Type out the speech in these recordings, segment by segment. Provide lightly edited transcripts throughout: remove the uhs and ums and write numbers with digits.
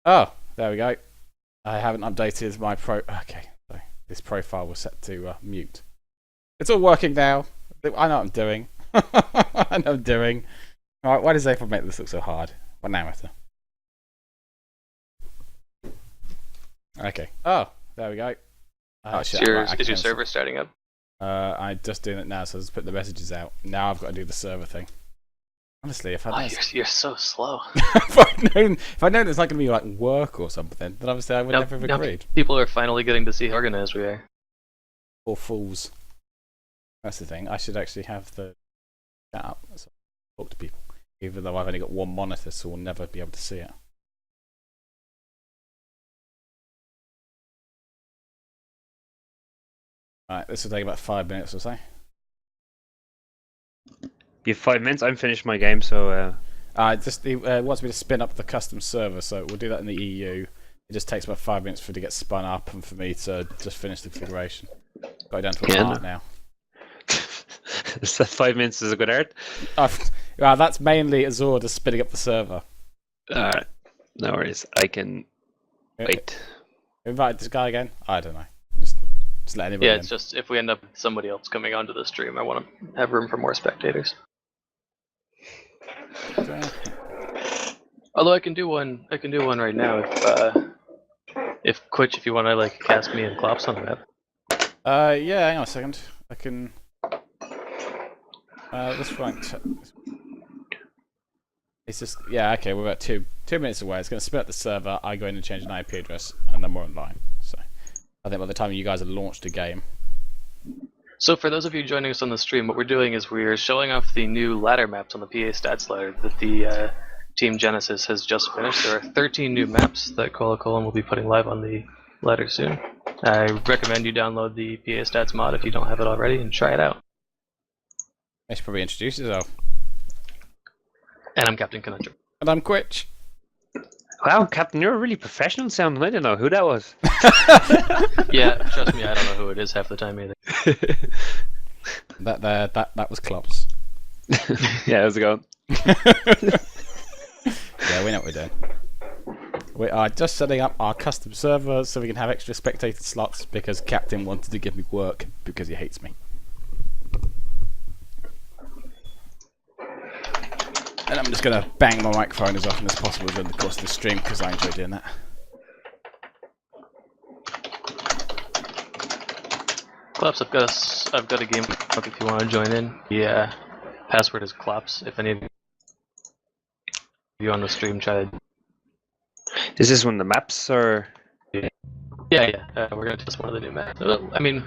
Oh, there we go. I haven't updated my Okay, so this profile was set to mute. It's all working now. I know what I'm doing. I know what I'm doing. Alright, why does April make this look so hard? What now, matter? Okay. Oh, there we go. Shit, is your server starting up? I'm just doing it now, so I just put the messages out. Now I've got to do the server thing. Honestly, if I you're so slow. if I'd known it's not going to be like work or something, then obviously I would never have agreed. People are finally getting to see how organized we are. Or fools. That's the thing. I should actually have the chat up so I talk to people, even though I've only got one monitor, so we'll never be able to see it. Alright, this will take about 5 minutes or so. You have 5 minutes? I'm finished my game, so... He wants me to spin up the custom server, so we'll do that in the EU. It just takes about 5 minutes for it to get spun up and for me to just finish the configuration. Got it down to a part now. Is that 5 minutes is a good art? Well, that's mainly Azor just spinning up the server. Alright, no worries. I can wait. Invite this guy again? I don't know. Just let anybody Yeah, in. it's just if we end up with somebody else coming onto the stream, I want to have room for more spectators. Although I can do one right now if Quitch, if you want to like cast me and Clopse on the map. Yeah, hang on a second. I can. Let's rank. It's just okay. We're about two minutes away. It's going to spin up the server. I go in and change an IP address, and then we're online. So I think by the time you guys have launched a game. So for those of you joining us on the stream, what we're doing is we're showing off the new ladder maps on the PA stats ladder that the Team Genesis has just finished. There are 13 new maps that Colin will be putting live on the ladder soon. I recommend you download the PA stats mod if you don't have it already and try it out. I should probably introduce yourself. And I'm Captain Conundrum. And I'm Quitch. Wow, Captain, you're a really professional sounding. I didn't know who that was. Yeah, trust me, I don't know who it is half the time either. That was Clopse. Yeah, how's it going? Yeah, we know what we're doing. We are just setting up our custom server so we can have extra spectator slots because Captain wanted to give me work because he hates me. And I'm just going to bang my microphone as often as possible during the course of the stream because I enjoy doing that. Clopse, I've got a game up if you want to join in. The password is Clopse. If any of you on the stream try to... Is this one of the maps, or...? Yeah. We're going to test one of the new maps. I mean,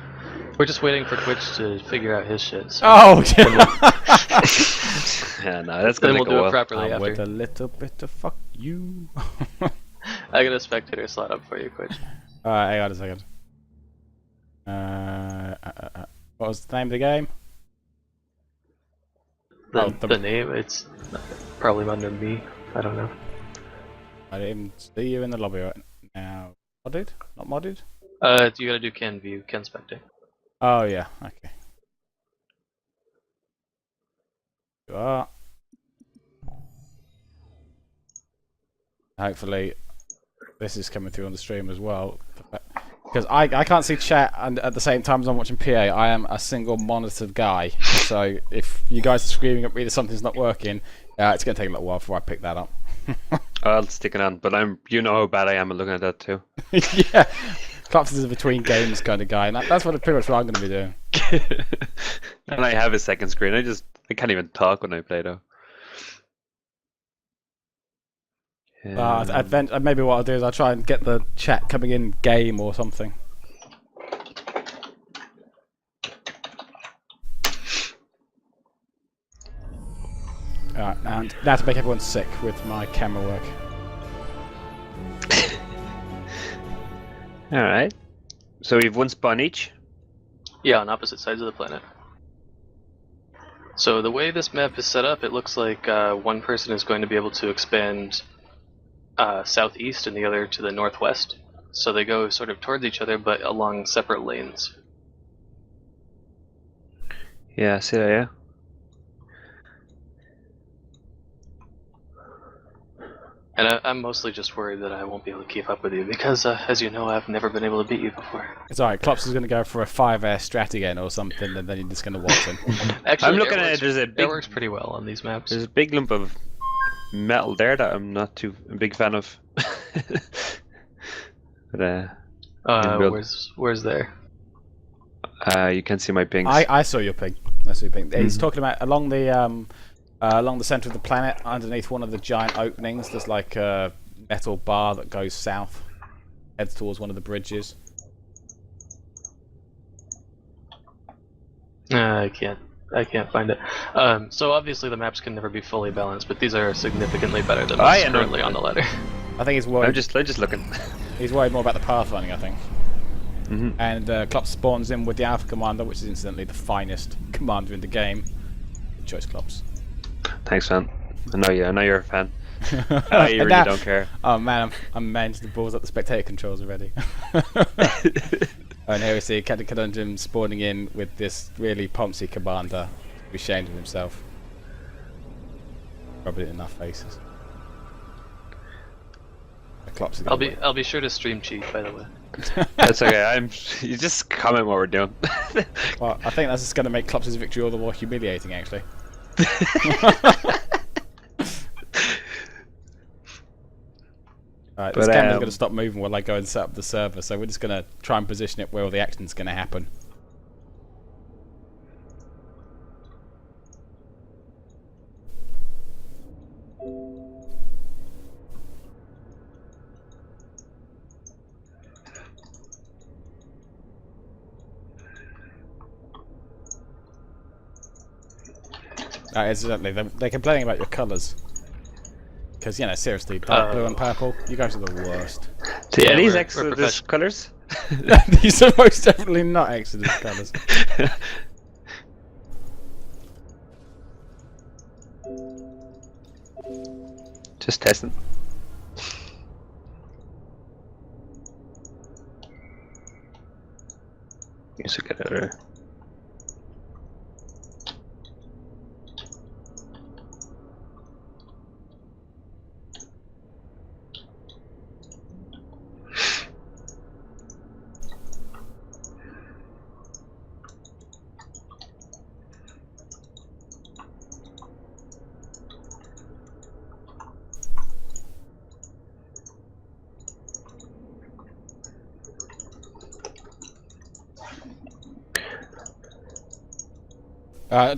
we're just waiting for Quitch to figure out his shit. So Oh, yeah! Yeah, no, that's gonna then take we'll a do while. it properly after. With a little bit of fuck you. I got a spectator slot up for you, Quitch. Alright, hang on a second. What was the name of the game? The name, it's probably under me. I don't know. I didn't even see you in the lobby right now. Modded? Not modded? You gotta do Ken view, Ken spectate. Oh yeah, okay. You are. Hopefully this is coming through on the stream as well. Because I can't see chat and at the same time as I'm watching PA, I am a single monitored guy. So if you guys are screaming at me that something's not working, it's going to take a little while before I pick that up. I'll stick it on, but you know how bad I am at looking at that too. Yeah, Clopse is a between games kind of guy, and that's pretty much what I'm going to be doing. And I have a second screen. I can't even talk when I play though. Maybe what I'll do is I'll try and get the chat coming in game or something. Alright, and now to make everyone sick with my camera work. Alright. So we've one spawn each? Yeah, on opposite sides of the planet. So the way this map is set up, it looks like one person is going to be able to expand southeast and the other to the northwest. So they go sort of towards each other, but along separate lanes. Yeah, I see that, yeah. And I'm mostly just worried that I won't be able to keep up with you because, as you know, I've never been able to beat you before. It's alright, Clopse is going to go for a 5-air strat again or something, and then you're just going to watch him. Actually, I'm looking air at works- it. There's a Air big, works pretty well on these maps. there's a big lump of metal there that I'm not too a big fan of. But build. Where's there? You can see my pings. I saw your ping. I saw your ping. He's talking about along the center of the planet, underneath one of the giant openings. There's like a metal bar that goes south, heads towards one of the bridges. I can't find it. So obviously the maps can never be fully balanced, but these are significantly better than what's currently on the ladder. I think he's worried. I'm just looking. He's worried more about the pathfinding, I think. Mm-hmm. And Clopse spawns in with the Alpha Commander, which is incidentally the finest commander in the game. Good choice, Clopse. Thanks, man. I know you're a fan. You really don't care. Oh man, I'm managing the balls up the spectator controls already. And here we see Captain Conundrum spawning in with this really Pomsy commander, who's ashamed of himself. Rubbing it in our faces. Clopse I'll be sure to stream cheat, by the way. That's okay. You just comment what we're doing. Well, I think that's just going to make Clopse's victory all the more humiliating, actually. Alright, this camera's going to stop moving while I go and set up the server, so we're just going to try and position it where all the action's going to happen. Incidentally, they're complaining about your colours. Because, you know, seriously, dark blue and purple, you guys are the worst. Yeah, these we're Exodus colours? These are most definitely not Exodus colours. Just testing. Music editor.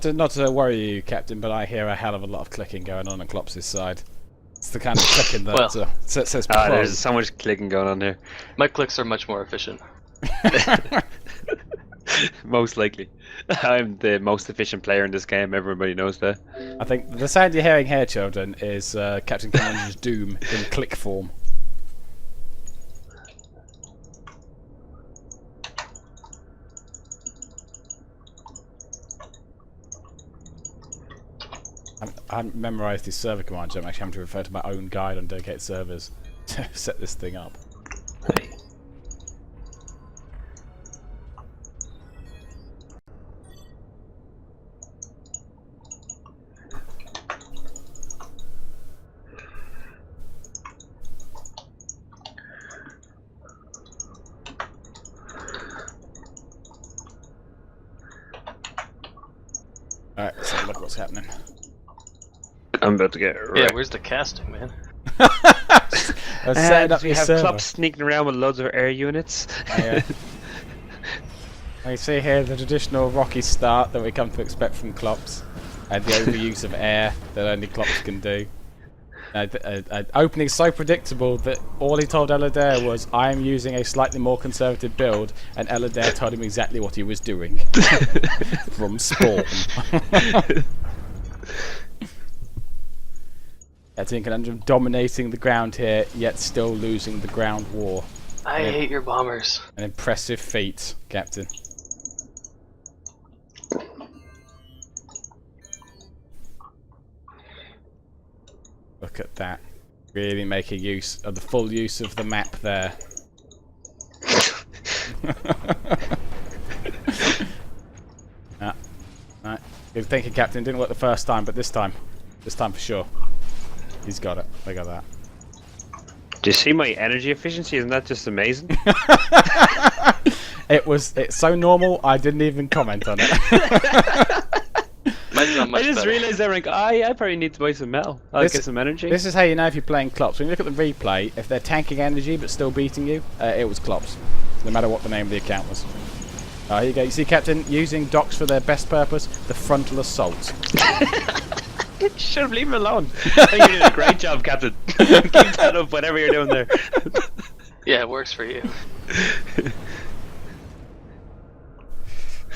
Not to worry you, Captain, but I hear a hell of a lot of clicking going on Clopse's side. It's the kind of clicking that says pro. There's so much clicking going on here. My clicks are much more efficient. Most likely. I'm the most efficient player in this game, everybody knows that. I think the sound you're hearing here, children, is Captain Conundrum's Doom in click form. I haven't memorised these server commands, so I'm actually having to refer to my own guide on dedicated servers to set this thing up. Alright, let's have a look at what's happening. I'm about to get Yeah, wrecked. where's the casting, man? Setting up we your have server. Clopse sneaking around with loads of air units. Yeah. You see here the traditional rocky start that we come to expect from Clopse, and the overuse of air that only Clopse can do. Opening so predictable that all he told Eladir was, I am using a slightly more conservative build, and Eladir told him exactly what he was doing. From spawn. Captain Conundrum dominating the ground here, yet still losing the ground war. I hate your bombers. An impressive feat, Captain. Look at that. Really making use of the full use of the map there. Right. Good thinking, Captain. Didn't work the first time, but this time for sure. He's got it. Look at that. Do you see my energy efficiency? Isn't that just amazing? It's so normal. I didn't even comment on it. Mine's not much I just better. realized I'm like, I probably need to buy some metal. I'll get some energy. This is how you know if you're playing Clopse. When you look at the replay, if they're tanking energy but still beating you, it was Clopse. No matter what the name of the account was. Here you go. You see, Captain, using docs for their best purpose, the frontal assault. You should have leave him alone. I think you're doing a great job, Captain. Keep that up, whatever you're doing there. Yeah, it works for you.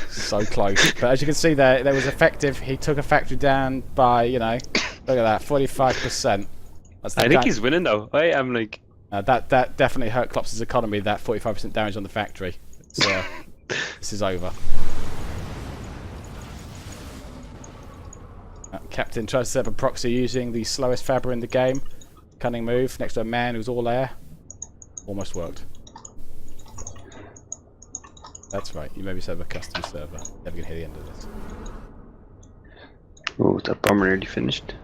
So close. But as you can see there was effective. He took a factory down by, you know, look at that, 45%. That's I think he's winning though. I'm like... that definitely hurt Clopse's economy, that 45% damage on the factory. This is over. Captain tries to set up a proxy using the slowest Fabber in the game. Cunning move next to a man who's all air. Almost worked. That's right, you maybe set up a custom server. Never gonna hear the end of this. Oh, that bomber nearly finished.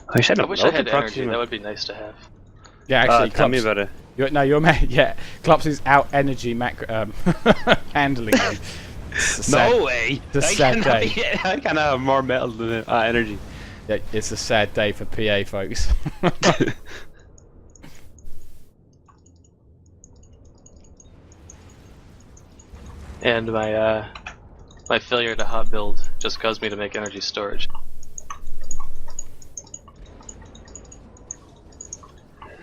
I should I have wish I had energy. That would be nice to have. Yeah, actually, tell me about it. Your man, yeah, Clopse is out energy macro handling you. No way! It's a sad day. I can't have more metal than energy. Yeah, it's a sad day for PA folks. And my failure to hot build just caused me to make energy storage.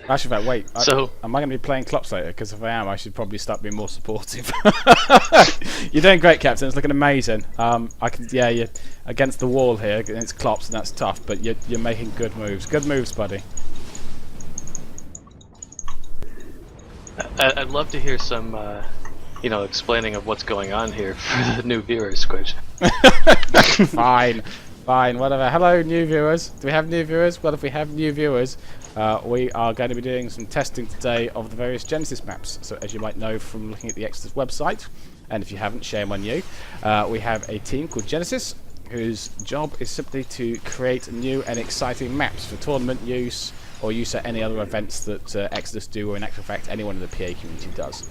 Actually, in fact, wait. So am I going to be playing Clopse later? Because if I am, I should probably start being more supportive. You're doing great, Captain. It's looking amazing. You're against the wall here against Clopse, and that's tough. But you're making good moves. Good moves, buddy. I'd love to hear some, explaining of what's going on here for the new viewers, Quitch. Fine, whatever. Hello, new viewers. Do we have new viewers? Well, if we have new viewers, we are going to be doing some testing today of the various Genesis maps. So, as you might know from looking at the eXodus website, and if you haven't, shame on you, we have a team called Genesis, whose job is simply to create new and exciting maps for tournament use, or use at any other events that eXodus do, or in actual fact anyone in the PA community does.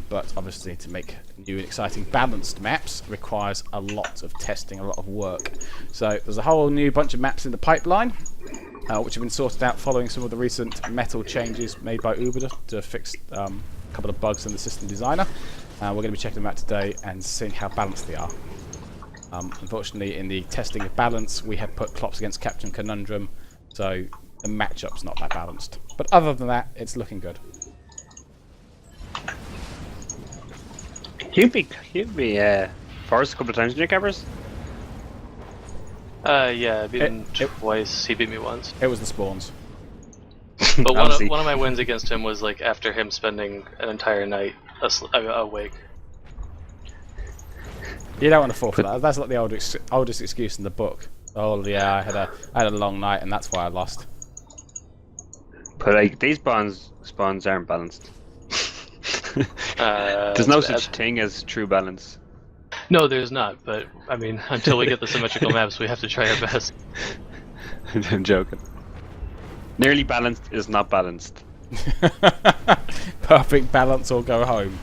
But obviously to make new and exciting balanced maps requires a lot of testing, a lot of work. So there's a whole new bunch of maps in the pipeline, which have been sorted out following some of the recent metal changes made by Uber to fix a couple of bugs in the system designer. We're going to be checking them out today and seeing how balanced they are. Unfortunately, in the testing of balance, we had put Clopse against Captain Conundrum, so the matchup's not that balanced. But other than that, it's looking good. You'd be Forrest a couple of times in your cameras? Yeah, I beat him twice. He beat me once. It was the spawns. But one of my wins against him was like after him spending an entire night awake. You don't want to fall for that. That's like the oldest excuse in the book. Oh yeah, I had a long night and that's why I lost. But like these spawns aren't balanced. There's no such thing as true balance. No, there's not. But I mean, until we get the symmetrical maps, we have to try our best. I'm joking. Nearly balanced is not balanced. Perfect balance or go home.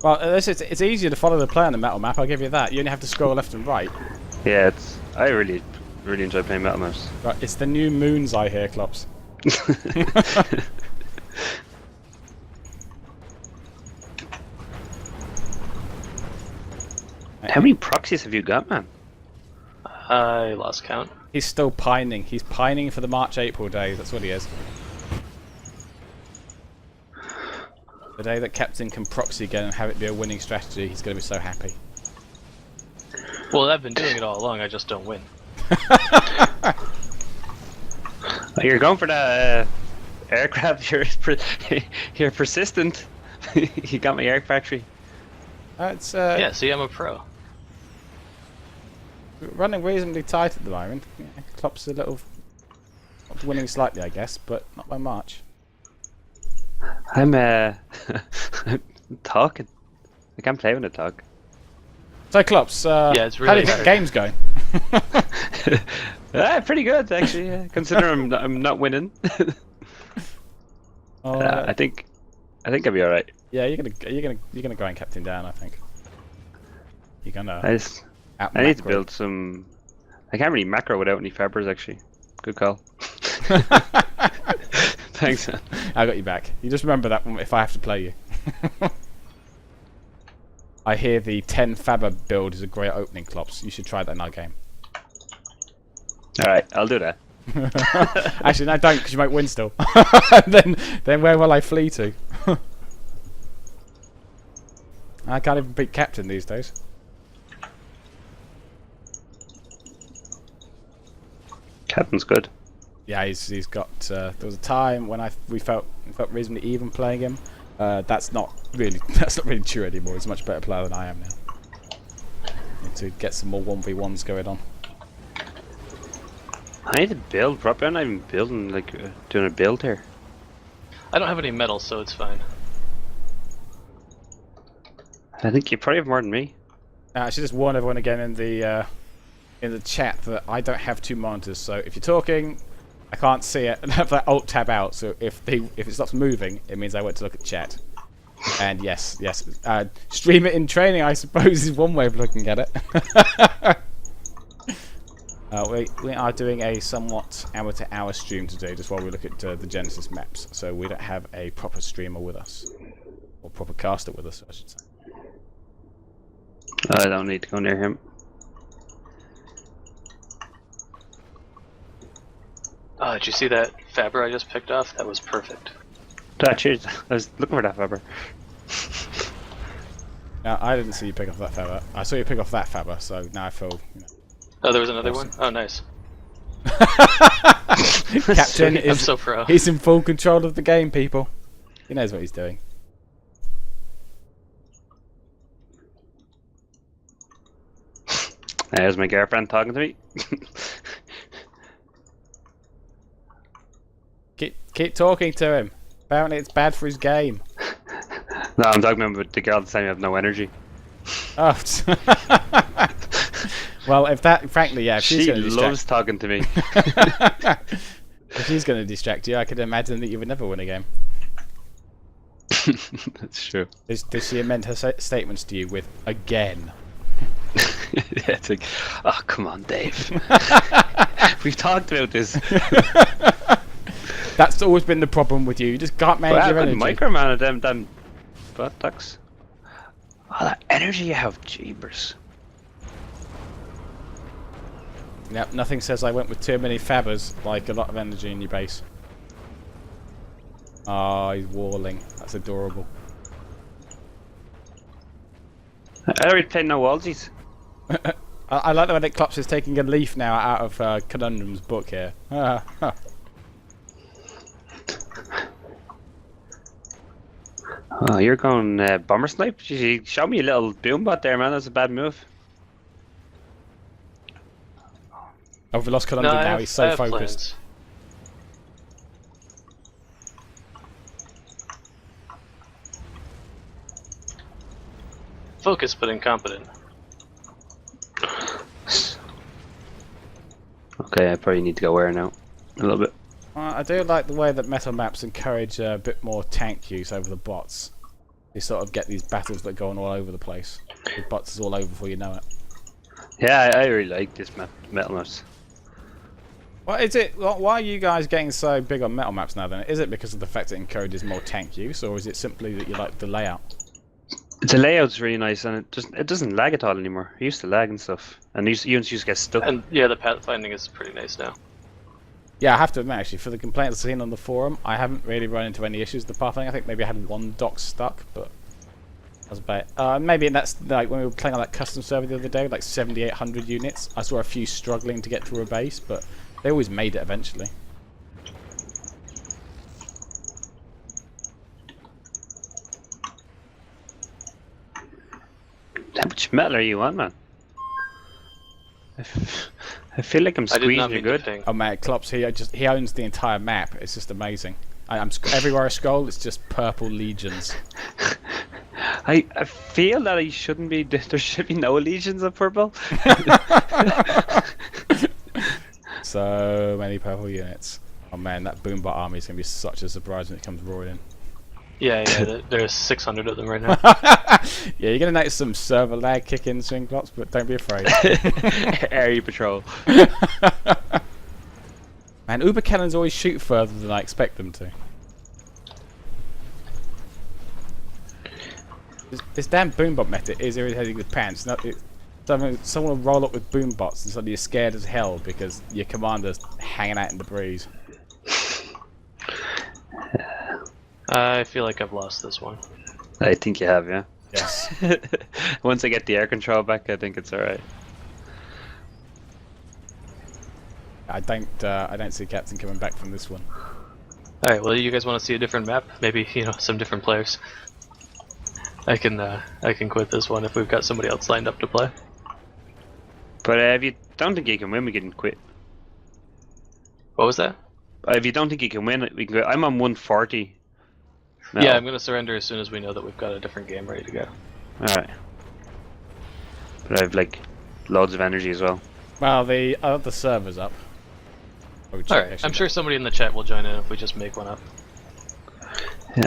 Well, it's easier to follow the play on the metal map. I'll give you that. You only have to scroll left and right. Yeah, I really enjoy playing metal maps. Right, it's the new moons I hear, Clopse. How many proxies have you got, man? I lost count. He's still pining. He's pining for the March-April days. That's what he is. The day that Captain can proxy again and have it be a winning strategy, he's going to be so happy. Well, I've been doing it all along. I just don't win. You're going for the aircraft. You're persistent. You got my air factory. Yeah, see, I'm a pro. Running reasonably tight at the moment. Yeah, Clopse a little winning slightly, I guess, but not by much. I'm talking. I can't play when I talk. So, Clopse, Yeah, it's how do really you think hard. game's going? Pretty good actually. Considering I'm not winning. Oh, I think I'll be all right. yeah, you're gonna go and captain down. I think you're gonna. I need to build some. I can't really macro without any fabbers actually. Good call. Thanks, man. I got you back. You just remember that one if I have to play you. I hear the 10 Fabber build is a great opening, Clopse. You should try that in our game. Alright, I'll do that. Actually, no, don't, because you might win still. then where will I flee to? I can't even beat Captain these days. Captain's good. Yeah, he's got. There was a time when we felt reasonably even playing him. That's not really true anymore. He's a much better player than I am now. Need to get some more 1v1s going on. I need to build properly. I'm not even building, like, doing a build here. I don't have any metal, so it's fine. I think you probably have more than me. I should just warn everyone again in the chat that I don't have 2 monitors. So if you're talking, I can't see it and have that Alt tab out. So if it stops moving, it means I went to look at chat. And yes, stream it in training, I suppose, is one way of looking at it. We are doing a somewhat hour-to-hour stream today, just while we look at the Genesis maps. So we don't have a proper streamer with us, or proper caster with us, I should say. I don't need to go near him. Oh, did you see that Fabber I just picked off? That was perfect. Cheers. I was looking for that Fabber. Now, I didn't see you pick off that Fabber. I saw you pick off that Fabber, so now I feel. Oh, there was another one? Oh, nice. Captain I'm so pro. He's in full control of the game, people. He knows what he's doing. There's my girlfriend talking to me. Keep talking to him. Apparently it's bad for his game. No, I'm talking about the girl that's saying I have no energy. Oh. Well, if that, frankly, yeah, if she's She going to loves talking to me. if she's going to distract you, I could imagine that you would never win a game. That's true. Does she amend her statements to you with "again"? Yeah, it's like, oh, come on, Dave. We've talked about this. That's always been the problem with you. You just can't manage your energy. Micromanage them buttocks. Oh, that energy you have, jeebers. Yep, nothing says I went with too many fabbers like a lot of energy in your base. Oh, he's walling. That's adorable. I already played no wallsies. I like the way that Clopse is taking a leaf now out of Conundrum's book here. Oh, you're going bomber snipe? You showed me a little boombot there, man. That's a bad move. Oh, we lost Conundrum now. He's so focused. Plans. Focused but incompetent. Okay, I probably need to go where now. A little bit. I do like the way that metal maps encourage a bit more tank use over the bots. You sort of get these battles that go on all over the place. The bots is all over before you know it. Yeah, I really like this map, metal maps. Well, is it? Why are you guys getting so big on metal maps now? Then is it because of the fact it encourages more tank use, or is it simply that you like the layout? The layout's really nice, and it doesn't lag at all anymore. It used to lag and stuff, and you used to get stuck. And yeah, the pathfinding is pretty nice now. Yeah, I have to admit, actually, for the complaints I've seen on the forum, I haven't really run into any issues with the pathfinding. I think maybe I had one dock stuck, but that was about it. Maybe that's like when we were playing on that custom server the other day, like 7,800 units. I saw a few struggling to get through a base, but they always made it eventually. How much metal are you on, man? I feel like I'm squeezing you good. Oh man, Clopse, he owns the entire map. It's just amazing. Everywhere I scroll, it's just purple legions. I feel that I shouldn't be. There should be no legions of purple. So many purple units. Oh man, that Boombot army is gonna be such a surprise when it comes roaring in. Yeah, there's 600 of them right now. Yeah, you're gonna notice some server lag kick in swing plots, but don't be afraid. Area patrol. Man, Uber cannons always shoot further than I expect them to. This damn Boombot method is irritating with pants. Someone will roll up with Boombots and suddenly you're scared as hell because your commander's hanging out in the breeze. I feel like I've lost this one. I think you have, yeah. Yes. Once I get the air control back, I think it's alright. I don't see Captain coming back from this one. Alright, well, you guys want to see a different map? Maybe, some different players. I can quit this one if we've got somebody else lined up to play. But if you don't think you can win, we can quit. What was that? If you don't think you can win, we can go. I'm on 140. now. Yeah, I'm gonna surrender as soon as we know that we've got a different game ready to go. Alright. But I have like loads of energy as well. Well, the server's up. Alright, I'm sure somebody in the chat will join in if we just make one up. Yeah.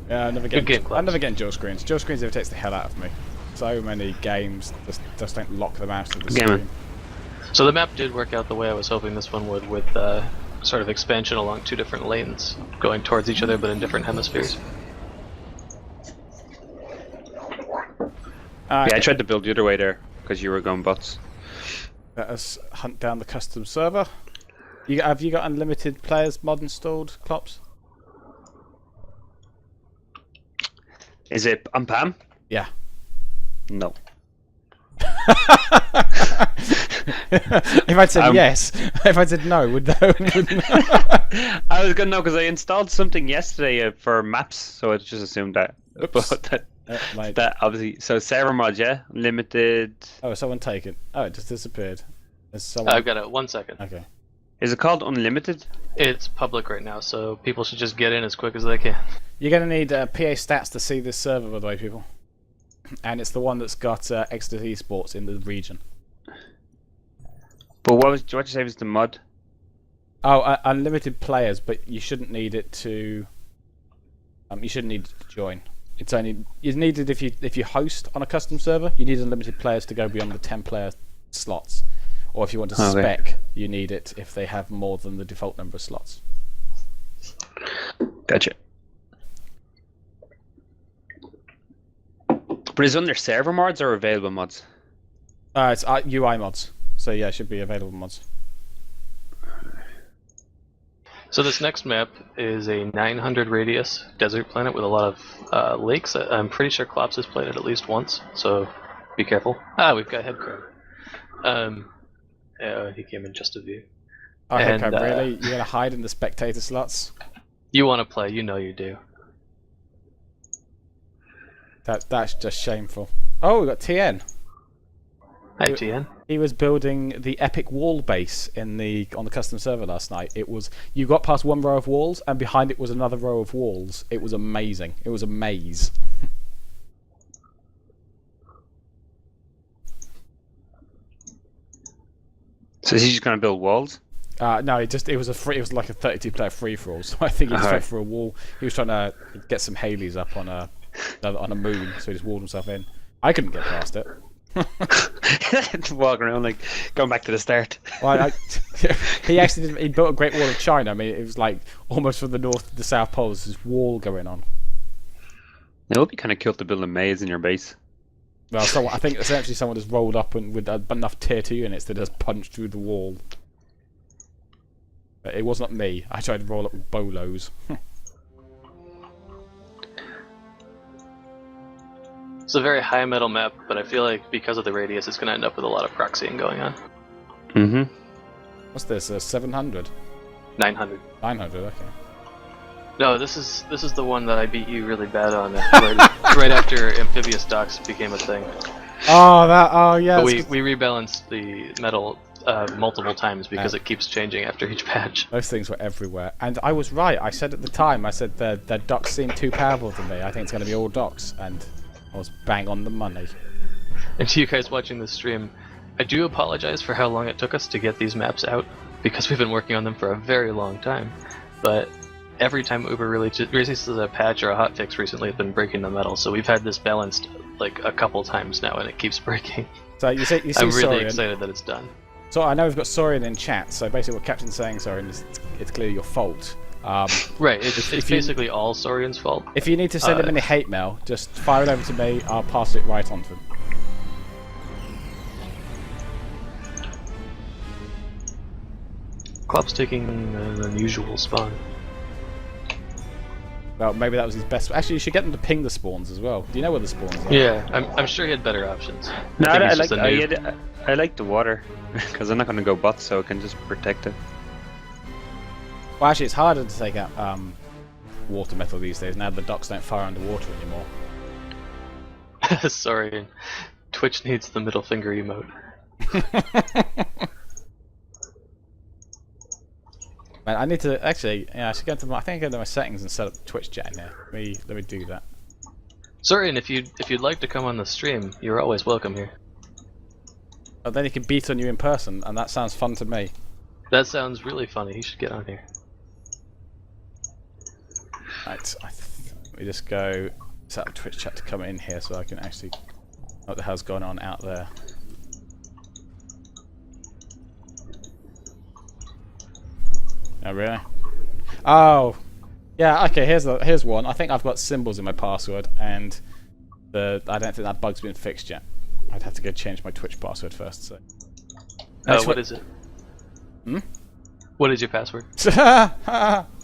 Yeah, I never Good game, get. Clopse. I never get dual screens. Dual screens irritates the hell out of me. So many games just don't lock the mouse to the Gamer. screen. So the map did work out the way I was hoping this one would, with sort of expansion along two different lanes, going towards each other but in different hemispheres. Yeah, I tried to build the other way there because you were going bots. Let us hunt down the custom server. Have you got unlimited players mod installed, Clopse? Is it on Pam? Yeah. No. If I'd said yes, if I said no, would I was gonna know because I installed something yesterday for maps, so I just assumed that. Oops. But that obviously. So server mod, yeah, limited. Oh, someone taken. Oh, it just disappeared. There's someone. I've got it. 1 second. Okay. Is it called unlimited? It's public right now, so people should just get in as quick as they can. You're gonna need PA stats to see this server, by the way, people. And it's the one that's got eXodus eSports in the region. But what you say was the mod? Oh, unlimited players, but you shouldn't need it to. You shouldn't need it to join. It's only needed if you host on a custom server. You need unlimited players to go beyond the 10-player slots, or if you want to spec, you need it if they have more than the default number of slots. Gotcha. But is it under server mods or available mods? It's UI mods, so yeah, it should be available mods. So this next map is a 900 radius desert planet with a lot of lakes. I'm pretty sure Clopse has played it at least once, so be careful. Ah, we've got Headcrab. He came in just a view. Oh, Headcrab, really? You're gonna hide in the spectator slots? You want to play, you know you do. That's just shameful. Oh, we got TN. Hi, TN. He was building the epic wall base on the custom server last night. It was, you got past one row of walls and behind it was another row of walls. It was amazing. It was a maze. So is he just gonna build walls? No, it was like a 32-player free for all. So I think he just went for a wall. He was trying to get some Haleys up on a moon, so he just walled himself in. I couldn't get past it. Walking around like going back to the start. Well, he built a Great Wall of China. I mean, it was like almost from the north to the south pole. There's this wall going on. It would be kind of cool to build a maze in your base. Well, I think essentially someone just rolled up and with enough tier 2 units to just punch through the wall. But it was not me. I tried to roll up with bolos. It's a very high metal map, but I feel like because of the radius, it's going to end up with a lot of proxying going on. Mm-hmm. What's this? 700? 900. 900. Okay. No, this is the one that I beat you really bad on right after amphibious docks became a thing. Oh, that. Oh, yeah. But that's we rebalanced the metal multiple times because it keeps changing after each patch. Those things were everywhere, and I was right. I said at the time, I said the docks seem too powerful to me. I think it's going to be all docks, and I was bang on the money. And to you guys watching this stream, I do apologize for how long it took us to get these maps out, because we've been working on them for a very long time. But every time Uber releases a patch or a hotfix recently, it's been breaking the metal, so we've had this balanced like a couple times now, and it keeps breaking. So you see I'm really Saurian. excited that it's done. So I know we've got Saurian in chat. So basically, what Captain's saying, Saurian, is it's clearly your fault. Right, it's basically all Saurian's fault. If you need to send him any hate mail, just fire it over to me. I'll pass it right on to him. Clopse taking an unusual spawn. Well, maybe that was his best. Actually, you should get them to ping the spawns as well. Do you know where the spawns are? Yeah, I'm sure he had better options. No, I I think like the water because I'm not going to go bot, so I can just protect it. Well, actually, it's harder to take out water metal these days. Now the docks don't fire underwater anymore. Sorry, Twitch needs the middle finger emote. Man, I need to actually. Yeah, I should go to my. I think I go to my settings and set up Twitch chat in here. Let me do that. Sorry, and if you'd like to come on the stream, you're always welcome here. But then he can beat on you in person, and that sounds fun to me. That sounds really funny. He should get on here. Right, let me just go set up Twitch chat to come in here so I can actually know what the hell's going on out there. Oh really? Oh, yeah. Okay, here's one. I think I've got symbols in my password, and I don't think that bug's been fixed yet. I'd have to go change my Twitch password first. So. What is it? Hmm? What is your password?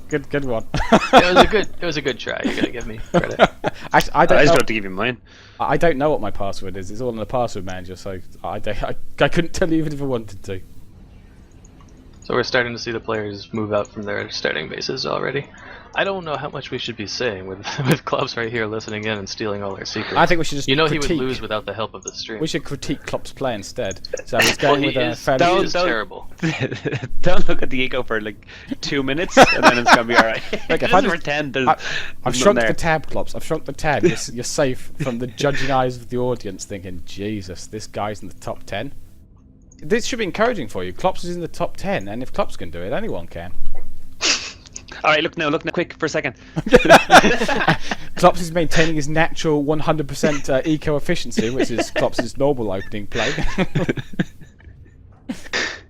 Good one. It was a good try. You're gonna give me credit. Actually, I don't I just know. got to give you mine. I don't know what my password is. It's all in the password manager, so I couldn't tell you even if I wanted to. So we're starting to see the players move out from their starting bases already. I don't know how much we should be saying with Clopse right here listening in and stealing all our secrets. I think we should just he would critique. lose without the help of the stream. We should critique Clopse play instead. So he's going he with a is, fairly... he is terrible. Don't look at the eco for like 2 minutes, and then it's gonna be alright. Look, if Just I just- pretend I've shrunk the tab, Clopse. I've shrunk the tab. You're safe from the judging eyes of the audience thinking, Jesus, this guy's in the top 10. This should be encouraging for you. Clopse is in the top 10, and if Clopse can do it, anyone can. Alright, look now, quick for a second. Clopse is maintaining his natural 100% eco efficiency, which is Clopse's normal opening play.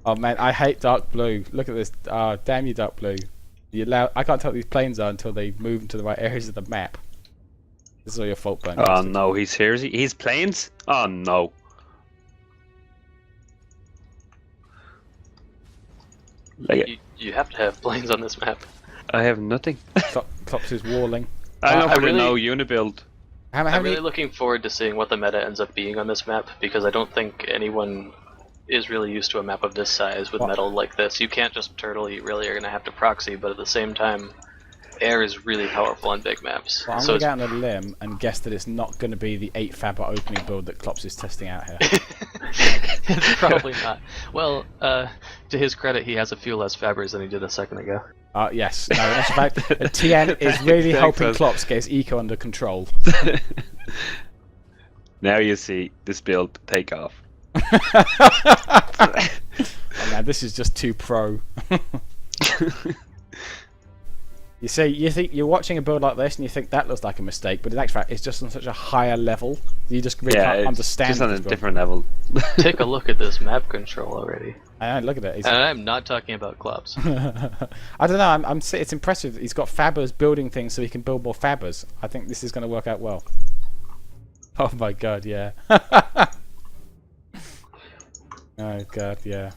Oh man, I hate dark blue. Look at this. Damn you, dark blue. I can't tell what these planes are until they move into the right areas of the map. This is all your fault, Ben. Oh no, he's here. He's planes? Oh no. Like, You have to have planes on this map. I have nothing. Clopse is walling. I know for really- the no unibuild. How I'm many... really looking forward to seeing what the meta ends up being on this map, because I don't think anyone is really used to a map of this size with metal like this. You can't just turtle, you really are going to have to proxy, but at the same time, air is really powerful on big maps. Well, I'm So going to go out on a limb and guess that it's not going to be the 8 Faber opening build that Clopse is testing out here. it's probably not. Well, to his credit, he has a few less Fabers than he did a second ago. Yes. No, that's in fact, TN is really helping Clopse get his eco under control. Now you see this build take off. Oh man, this is just too pro. You see, you're watching a build like this and you think that looks like a mistake, but in actual fact, it's just on such a higher level. You just really can't it's understand. just on a this build. different level. Take a look at this map control already. I know, look at it. And I'm not talking about Clopse. I don't know. It's impressive. He's got Fabbers building things so he can build more Fabbers. I think this is going to work out well. Oh my god, yeah. Oh god, yeah.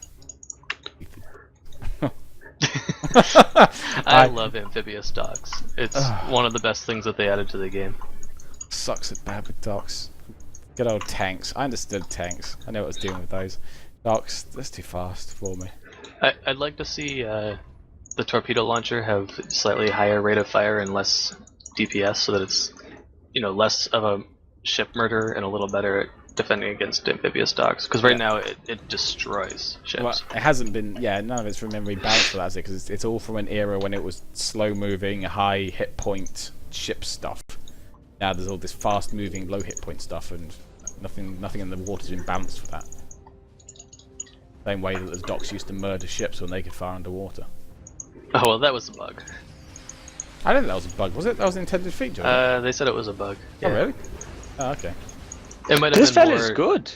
I love amphibious docks. It's one of the best things that they added to the game. Sucks at bad with docks. Good old tanks. I understood tanks. I know what I was doing with those. Docks, that's too fast for me. I'd like to see the torpedo launcher have slightly higher rate of fire and less DPS, so that it's less of a ship murder and a little better at defending against amphibious docks, because right now it destroys ships. Well, it hasn't been. Yeah, none of it's from memory bound for that, is it? Because it's all from an era when it was slow-moving, high hit point ship stuff. Now there's all this fast-moving, low hit point stuff, and nothing in the water's been balanced for that. Same way that the docks used to murder ships when they could fire underwater. Oh well, that was a bug. I don't think that was a bug, was it? That was an intended feature. Wasn't They said it was a bug. it? Oh really? Oh, okay. It might have This been fella's more... good.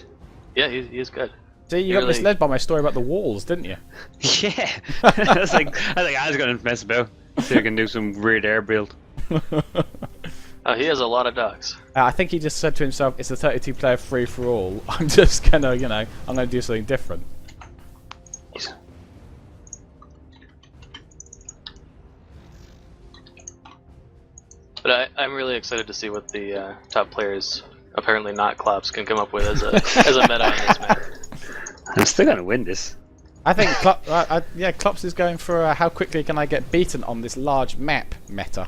Yeah, he's good. See, you got misled by my story about the walls, didn't you? Yeah. I was gonna mess about. See if I can do some weird air build. He has a lot of docks. I think he just said to himself, "It's a 32-player free-for-all. I'm just gonna, you know, I'm gonna do something different." But I'm really excited to see what the top players, apparently not Clopse, can come up with as a meta on this map. I'm still gonna win this. I think, Clopse is going for how quickly can I get beaten on this large map meta.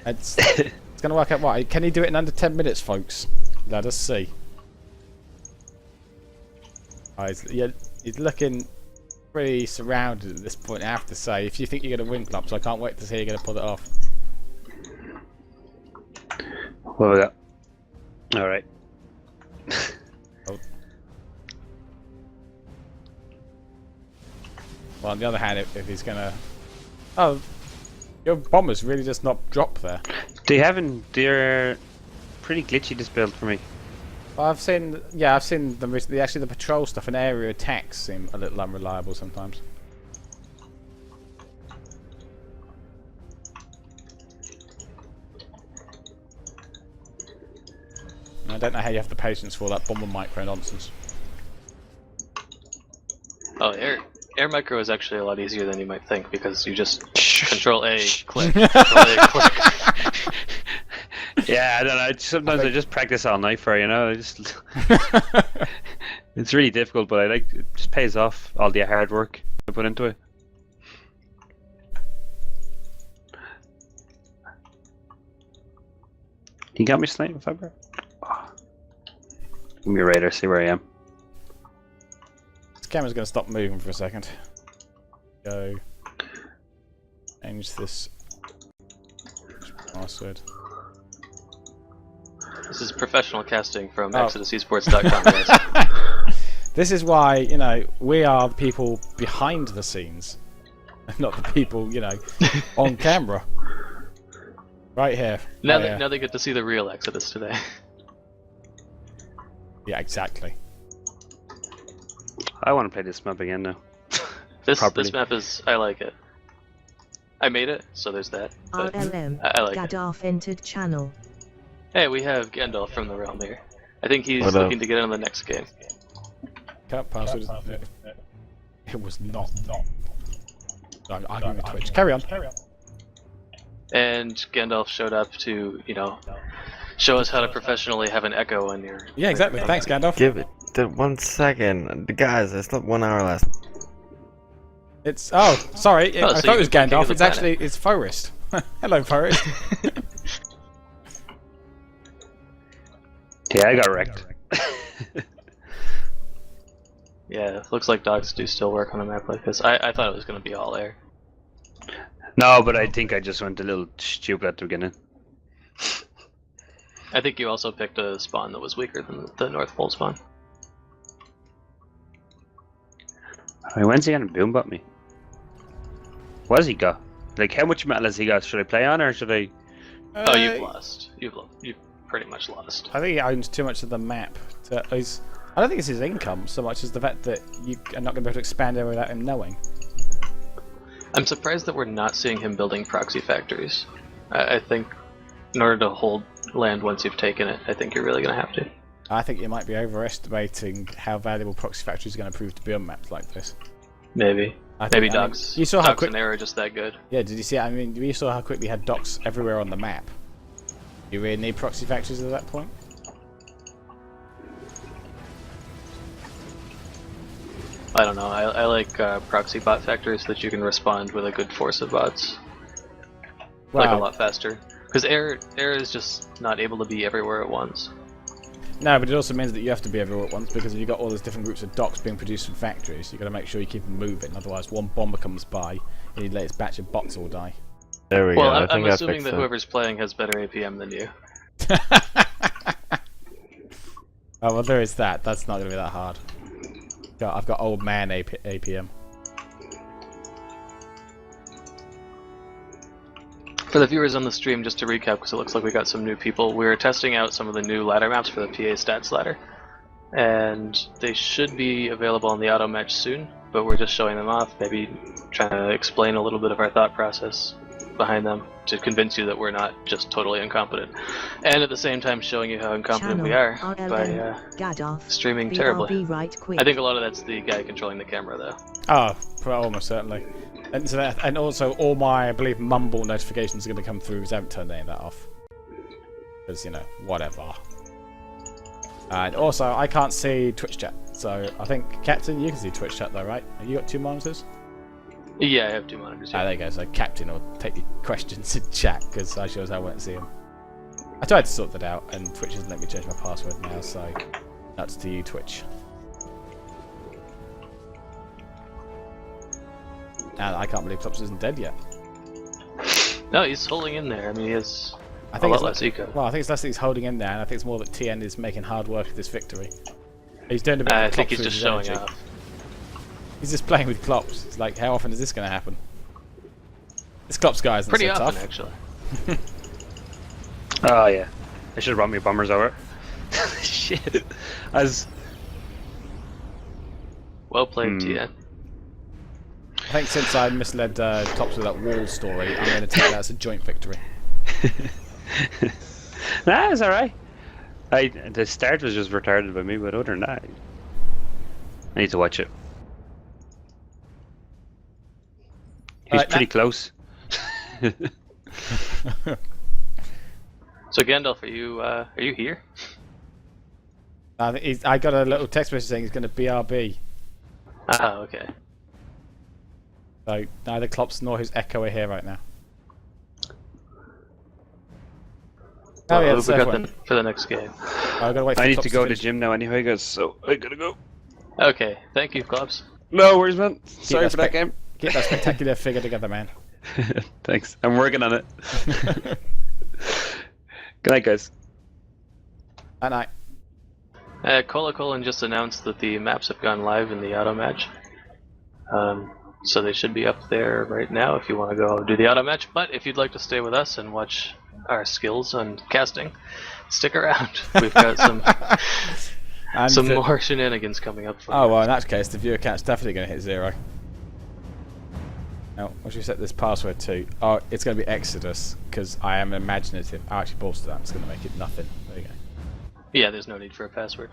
It's going to work out what? Can he do it in under 10 minutes, folks? Let us see. Oh, he's looking pretty surrounded at this point, I have to say. If you think you're going to win, Clopse, I can't wait to see you're going to pull it off. What was that? Alright. Oh. Well, on the other hand, if he's going to... Oh, your bombers really just not drop there. They're pretty glitchy, this build for me. Well, I've seen them recently. Actually, the patrol stuff and area attacks seem a little unreliable sometimes. I don't know how you have the patience for that bomber micro nonsense. Oh, air micro is actually a lot easier than you might think, because you just control A, click, control A, click. Yeah, I don't know. Sometimes I just practice all night for it, you know. It's really difficult, but it just pays off all the hard work I put into it. You got me sniping, Faber? Oh. Give me a radar, see where I am. This camera's going to stop moving for a second. Go. Change this password. This is professional casting from eXodus guys. This is why, you know, we are the people behind the scenes, not the people, you know, on camera. Right here. Now, right here. Now they get to see the real Exodus today. Yeah, exactly. I want to play this map again now. This map is... I like it. I made it, so there's that. But RLM, I like Gandalf entered channel. Hey, we have Gandalf from the realm here. I think he's looking to get in on the next game. Can't password. It was not. I'm arguing with Twitch. Carry on. And Gandalf showed up to, you know, show us how to professionally have an echo on your... Yeah, exactly. Thanks, Gandalf. Give it 1 second. Guys, it's not 1 hour left. It's... Oh, sorry. Oh, I so thought it was you're king of Gandalf. the It's actually... It's Forrest. Hello, Forrest. Yeah, I got wrecked. Yeah, looks like dogs do still work on a map like this. I thought it was going to be all air. No, but I think I just went a little stupid at the beginning. I think you also picked a spawn that was weaker than the North Pole spawn. I mean, when's he gonna boom bot me? What has he got? Like, how much metal has he got? Should I play on or should I? Oh, you've lost. You've pretty much lost. I think he owns too much of the map. I don't think it's his income so much as the fact that you are not going to be able to expand it without him knowing. I'm surprised that we're not seeing him building proxy factories. I think in order to hold land once you've taken it, I think you're really going to have to. I think you might be overestimating how valuable proxy factories are going to prove to be on maps like this. Maybe. Maybe docks. You saw how docks quick. and air are just that good. Yeah, did you see? I mean, you saw how quickly had docks everywhere on the map. You really need proxy factories at that point? I don't know. I like proxy bot factories that you can respond with a good force of bots. Like a lot faster. Because air is just not able to be everywhere at once. No, but it also means that you have to be everywhere at once, because if you've got all those different groups of docks being produced from factories, you've got to make sure you keep them moving, otherwise one bomber comes by and your latest batch of bots all die. There we Well, go. I I'm think I assuming fixed that it. whoever's playing has better APM than you. Oh, well, there is that. That's not going to be that hard. I've got old man APM. For the viewers on the stream, just to recap, because it looks like we got some new people, we're testing out some of the new ladder maps for the PA stats ladder. And they should be available on the auto match soon, but we're just showing them off, maybe trying to explain a little bit of our thought process behind them to convince you that we're not just totally incompetent. And at the same time showing you how incompetent we are by streaming terribly. I think a lot of that's the guy controlling the camera though. Oh, almost certainly. And, so that, and also all my, I believe, mumble notifications are going to come through because I haven't turned any of that off. Because, you know, whatever. And also, I can't see Twitch chat. So I think, Captain, you can see Twitch chat though, right? Have you got 2 monitors? Yeah, I have 2 monitors. Yeah. Ah, there you go. So Captain will take your questions in chat because I sure as I won't see them. I tried to sort that out and Twitch doesn't let me change my password now, so that's to you, Twitch. And I can't believe Clopse isn't dead yet. No, he's holding in there. I mean, he has I think a it's lot less eco. Well, I think it's less that he's holding in there, and I think it's more that TN is making hard work of this victory. He's doing a bit. I of think Clopse he's with just his showing energy. off. He's just playing with Clopse. It's like, how often is this going to happen? This Clopse guy isn't Pretty so often, tough. actually. Oh yeah, I should have brought me bombers over. Shit. As Well played, TN. I think since I misled Clopse with that wall story, I'm going to take that as a joint victory. nah, it's alright. The start was just retarded by me, but other than that, I need to watch it. He's Alright, pretty close. So Gandalf, are you here? I got a little text message saying he's going to BRB. Ah, okay. So neither Clopse nor his Echo are here right now. Well, yeah, we got them for the next game. I've got to wait for I need Clopse to go to the finish. gym now anyway, guys, so I gotta go. Okay, thank you, Clopse. No worries, man. Sorry for that game. Keep that spectacular figure together, man. Thanks. I'm working on it. Good night, guys. Night night. Colin just announced that the maps have gone live in the auto match. So they should be up there right now if you want to go do the auto match. But if you'd like to stay with us and watch our skills on casting, stick around. We've got some more shenanigans coming up. Oh well, in that case, the viewer count's definitely going to hit 0. Now, what should we set this password to? Oh, it's going to be eXodus because I am imaginative. I actually bolstered that. It's going to make it nothing. There you go. Yeah, there's no need for a password.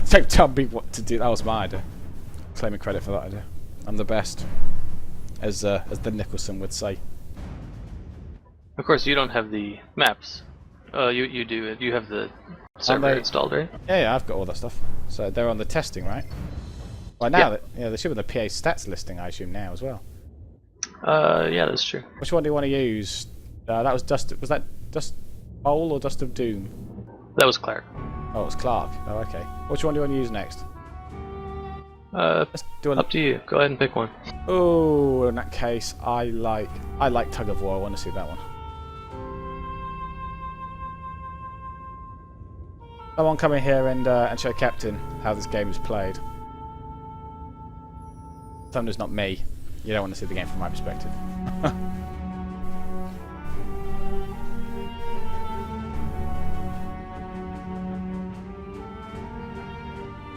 Don't tell me what to do. That was my idea. Claiming credit for that idea. I'm the best, as the Nicholson would say. Of course, you don't have the maps. You do. You have the server installed, right? Yeah, I've got all that stuff. So they're on the testing, right? Well, now, Yeah. they should be the PA stats listing, I assume, now as well. Yeah, that's true. Which one do you want to use? That was Dust. Was that Dust Bowl or Dust of Doom? That was Clark. Oh, it was Clark. Oh, okay. Which one do you want to use next? Up to you. Go ahead and pick one. Oh, in that case, I like Tug of War. I want to see that one. Someone come in here and show Captain how this game is played. Someone who's not me. You don't want to see the game from my perspective.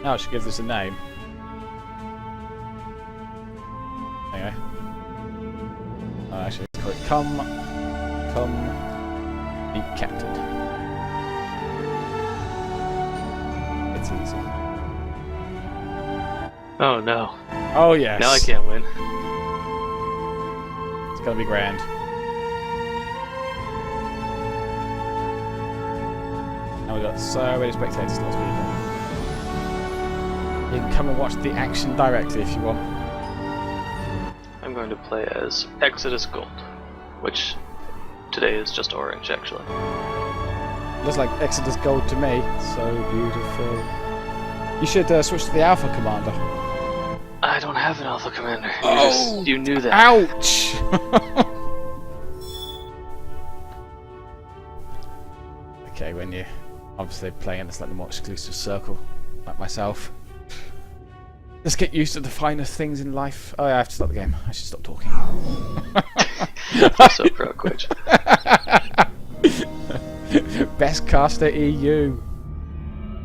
Now I should give this a name. Anyway. Actually, let's call it Come, Be Captain. It's easy. Oh no. Oh yes. Now I can't win. It's gonna be grand. And we got so many spectators last weekend. You can come and watch the action directly if you want. I'm going to play as eXodus Gold, which today is just orange, actually. Looks like Exodus gold to me. So beautiful. You should switch to the Alpha Commander. I don't have an Alpha Commander. Oh! You knew that. Ouch! Okay, when you're obviously playing a slightly more exclusive circle, like myself. Just get used to the finer things in life. Oh yeah, I have to stop the game. I should stop talking. So pro Quitch. Best caster EU.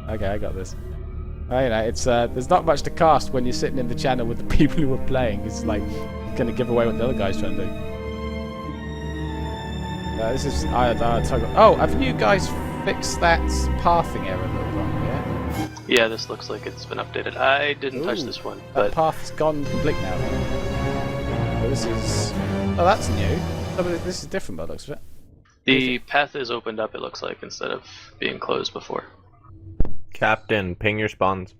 Okay, I got this. Oh, you know, it's there's not much to cast when you're sitting in the channel with the people who are playing. It's like gonna give away what the other guy's trying to do. This is oh, have you guys fixed that pathing error that was on here? Yeah, this looks like it's been updated. I didn't touch this one, That but path's gone complete now. Oh, this is. Oh, that's new. Oh, but this is different by the looks of it. the path is opened up, it looks like, instead of being closed before. Captain, ping your spawns.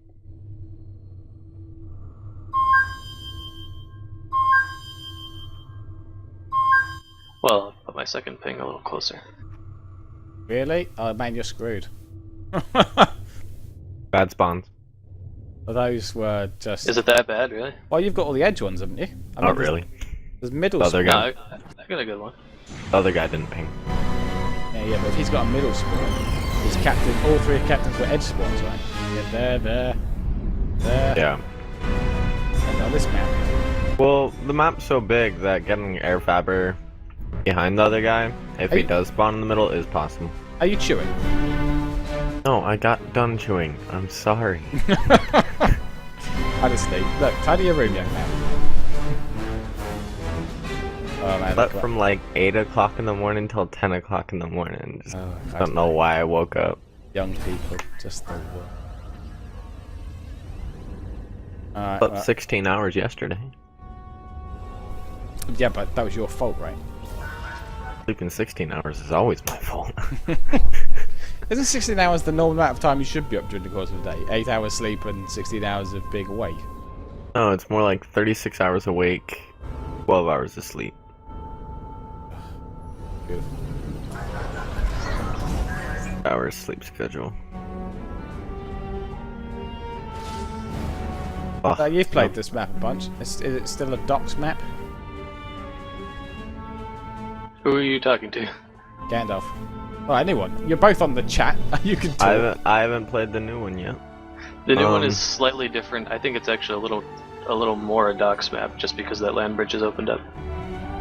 Well, I'll put my second ping a little closer. Really? Oh man, you're screwed. Bad spawns. Well, those were just. Is it that bad, really? Well, you've got all the edge ones, haven't you? I Not mean, really. There's middle. The other No, guy. I got a good one. The other guy didn't ping. Yeah, but if he's got a middle spawn, he's captain. All three captains were edge spawns, right? Yeah, there. Yeah. And on this map. Well, the map's so big that getting air fabber behind the other guy, if he does spawn in the middle, is possible. Are you chewing? No, I got done chewing. I'm sorry. Honestly, look, tidy your room, young man. Oh man, Slept from like 8 o'clock in the morning till 10 o'clock in the morning. Just don't know why I woke up. Young people, just the worst. Alright, Slept 16 hours yesterday. yeah, but that was your fault, right? Sleeping 16 hours is always my fault. Isn't 16 hours the normal amount of time you should be up during the course of the day? 8 hours sleep and 16 hours of being awake? No, it's more like 36 hours awake, 12 hours of sleep. Beautiful. Hours sleep schedule. You've played this map a bunch. Is it still a docks map? Who are you talking to? Gandalf. Well, anyone. You're both on the chat. You can talk. I haven't played the new one yet. The new one is slightly different. I think it's actually a little more a docks map, just because that land bridge is opened up.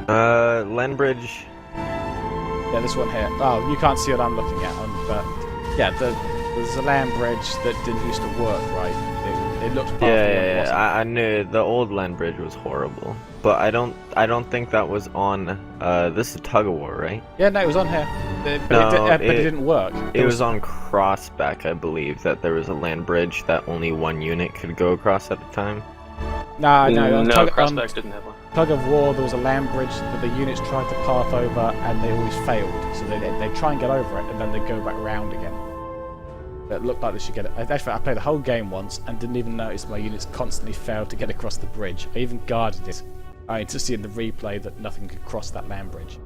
Land bridge. Yeah, this one here. Oh, you can't see what I'm looking at, but yeah, there's a land bridge that didn't used to work, right? It looked part of the one it wasn't. I knew the old land bridge was horrible, but I don't think that was on. This is tug of war, right? Yeah, no, it was on here, but it didn't work. It was on Crossback, I believe, that there was a land bridge that only one unit could go across at a time. No, Crossback didn't have one. Tug of War, there was a land bridge that the units tried to path over, and they always failed. So they try and get over it, and then they go back round again. But it looked like they should get it. Actually, I played the whole game once, and didn't even notice my units constantly failed to get across the bridge. I even guarded it. I had to see in the replay that nothing could cross that land bridge.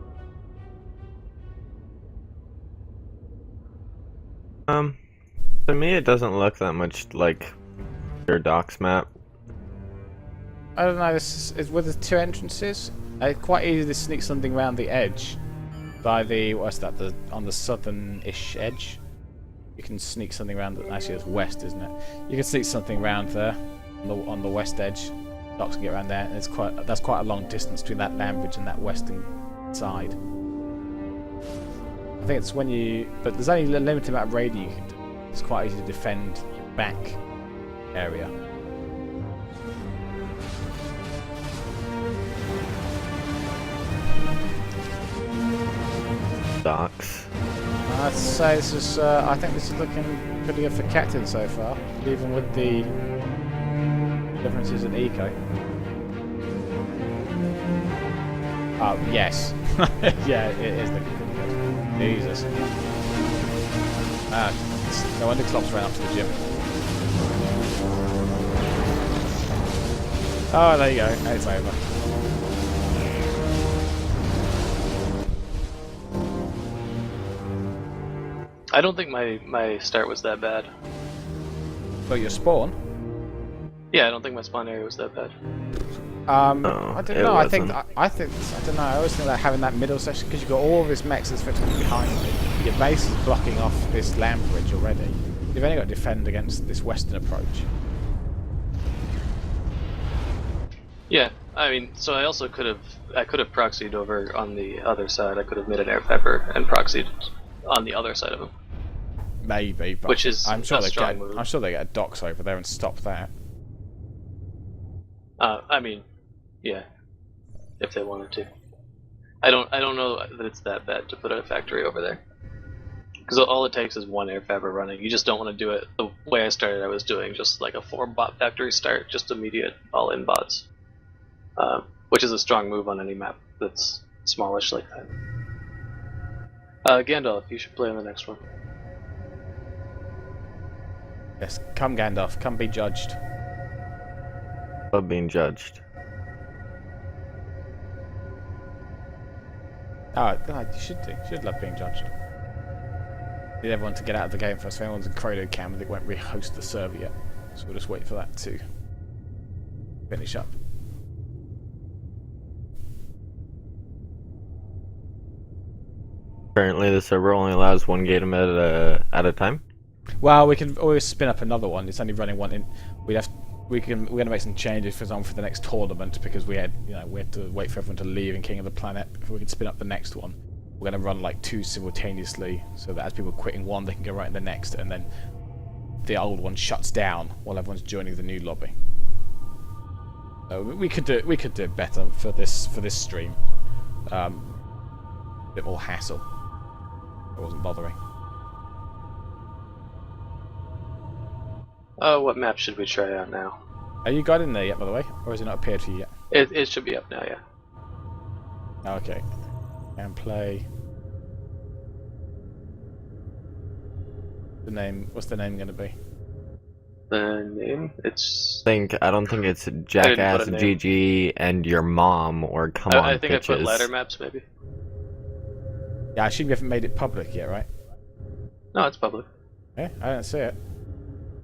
To me, it doesn't look that much like your docks map. I don't know, this is with the two entrances. It's quite easy to sneak something around the edge. By the, what's that, on the southern-ish edge. You can sneak something around, actually it's west, isn't it? You can sneak something around there, on the west edge. Docks can get around there, and that's quite a long distance between that land bridge and that western side. I think it's when you, but there's only a limited amount of raiding you can do. It's quite easy to defend your back area. Docks. I'd say this is. I think this is looking pretty good for captain so far, even with the differences in eco. Oh yes, yeah, it is looking pretty good. Jesus. No wonder Clopse ran up to the gym. Oh, there you go. It's over. I don't think my start was that bad. So your spawn? Yeah, I don't think my spawn area was that bad. No, I don't it know. I think wasn't. I don't know. I always think that having that middle section because you've got all of this mechs that's effectively behind you. Your base is blocking off this land bridge already. You've only got to defend against this western approach. Yeah, I mean, so I also could have proxied over on the other side. I could have made an air pepper and proxied on the other side of him. Maybe, but Which is I'm sure a they strong get. move. I'm sure they get a docks over there and stop that. I mean, yeah, if they wanted to. I don't know that it's that bad to put a factory over there. Because all it takes is one air fabber running. You just don't want to do it the way I started. I was doing just like a 4-bot factory start, just immediate all-in bots, which is a strong move on any map that's smallish like that. Gandalf, you should play on the next one. Yes, come Gandalf, come be judged. Love being judged. Oh, no, you should do. You should love being judged. Need everyone to get out of the game first. If anyone's in Chrono Cam, they won't rehost the server yet. So we'll just wait for that to finish up. Currently, the server only allows one game at a time. Well, we can always spin up another one. It's only running one in. We're gonna make some changes, for example, for the next tournament because we had to wait for everyone to leave in King of the Planet before we could spin up the next one. We're gonna run like 2 simultaneously, so that as people are quitting one, they can go right in the next, and then the old one shuts down while everyone's joining the new lobby. So we could do it better for this stream. A bit more hassle. It wasn't bothering. What map should we try out now? Are you got in there yet, by the way, or has it not appeared for you yet? It should be up now, yeah. Oh, okay. And play. The name. What's the name going to be? The name? It's. I don't think it's Jackass put a name. GG and your mom or Come On I think Bitches. I put ladder maps, maybe. Yeah, I assume you haven't made it public yet, right? No, it's public. Yeah, I don't see it.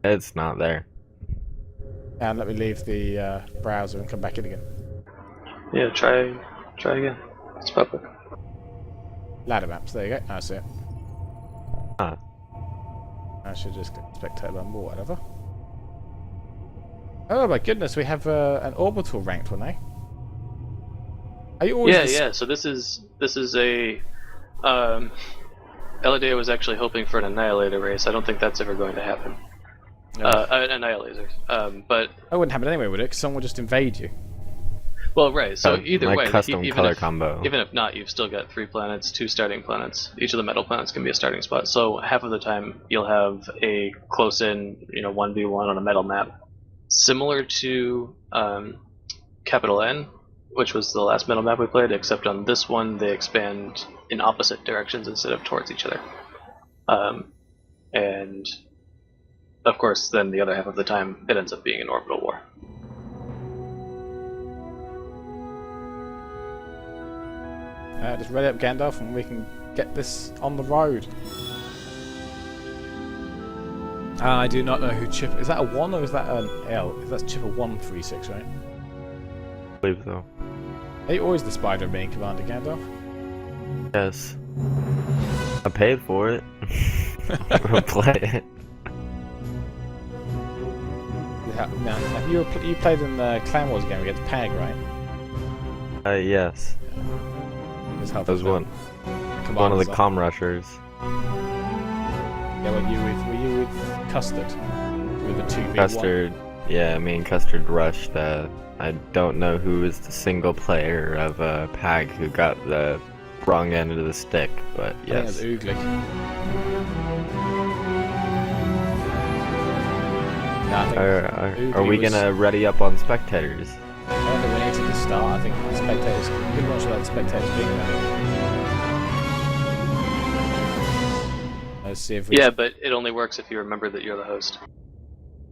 It's not there. And let me leave the browser and come back in again. Yeah, try again. It's public. Ladder maps. There you go. I see it. Ah. I should just click spectator and more, whatever. Oh my goodness, we have an orbital ranked one, eh? Are you always Yeah. So this is a. Elidea was actually hoping for an Annihilator race. I don't think that's ever going to happen. No. Annihilator. But That wouldn't happen anyway, would it? Because someone would just invade you. well, right. So either like way, custom even color if, combo. even if not, you've still got 3 planets, 2 starting planets. Each of the metal planets can be a starting spot. So half of the time you'll have a close-in, 1v1 on a metal map, similar to Capital N, which was the last metal map we played. Except on this one, they expand in opposite directions instead of towards each other. And of course, then the other half of the time, it ends up being an orbital war. Just ready up Gandalf and we can get this on the road. I do not know who chip... Is that a 1 or is that an L? That's chipper 136, right? I believe so. Are you always the spider being Commander Gandalf? Yes. I paid for it. We'll play it. Yeah, no, you played in the Clan Wars game against Pag, right? Yes. That was one of the comm rushers. Yeah, were you with Custard? With the 2v1? Custard, yeah, me and Custard rushed. I don't know who is the single player of Pag who got the wrong end of the stick, but yes. I think it was Oogly. No, I think Are we gonna ready up on spectators? I don't think we need to start. I think the spectators. Pretty much about the spectators being ready. Let's see if we. Yeah, but it only works if you remember that you're the host.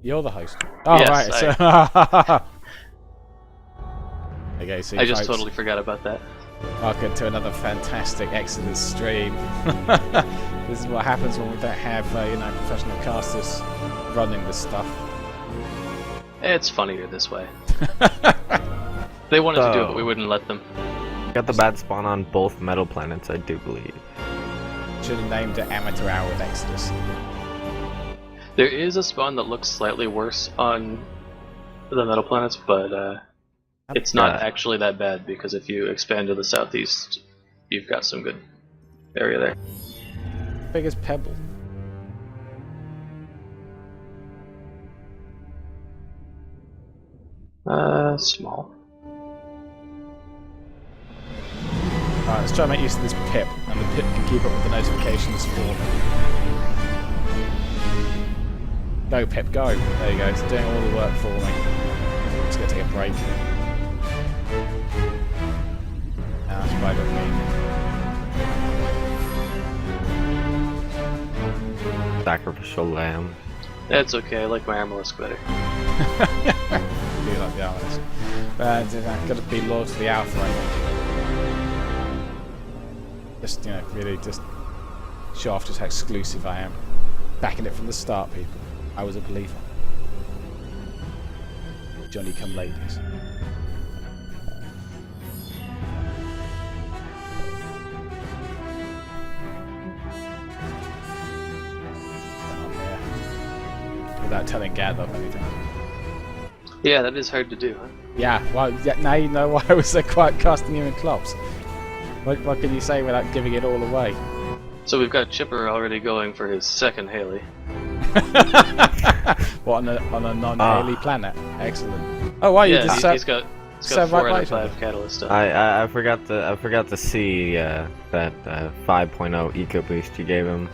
You're the host. Oh Yes, right. So. Okay, so I just folks, totally forgot about that. welcome to another fantastic eXodus stream. This is what happens when we don't have, you know, professional casters running this stuff. It's funnier this way. They wanted to do it, but we wouldn't let them. Got the bad spawn on both metal planets, I do believe. Should have named it Amateur Hour with eXodus. There is a spawn that looks slightly worse on the metal planets, but it's not actually that bad because if you expand to the southeast, you've got some good area there. Big as Pebble. Small. Alright, let's try and make use of this pip, and the pip can keep up with the notifications for me. Go Pip, go. There you go, it's doing all the work for me. Just gonna take a break. That's fine with me. Sacrificial lamb. That's okay, I like my Armalisk better. Do like the Allies. But I've got to be loyal to the Alpha, I think. Just, you know, really just show off just how exclusive I am. Backing it from the start, people. I was a believer. Johnny come ladies. Without telling Gandalf anything. Yeah, that is hard to do, huh? Yeah, well, yeah, now you know why I was so quiet casting you in Clopse. What can you say without giving it all away? So we've got Chipper already going for his second Haley. What, on a non-Haley planet? Excellent. Oh, wow, you just he's got 4 out of 5 catalyst stuff. I forgot to see that 5.0 eco boost you gave him.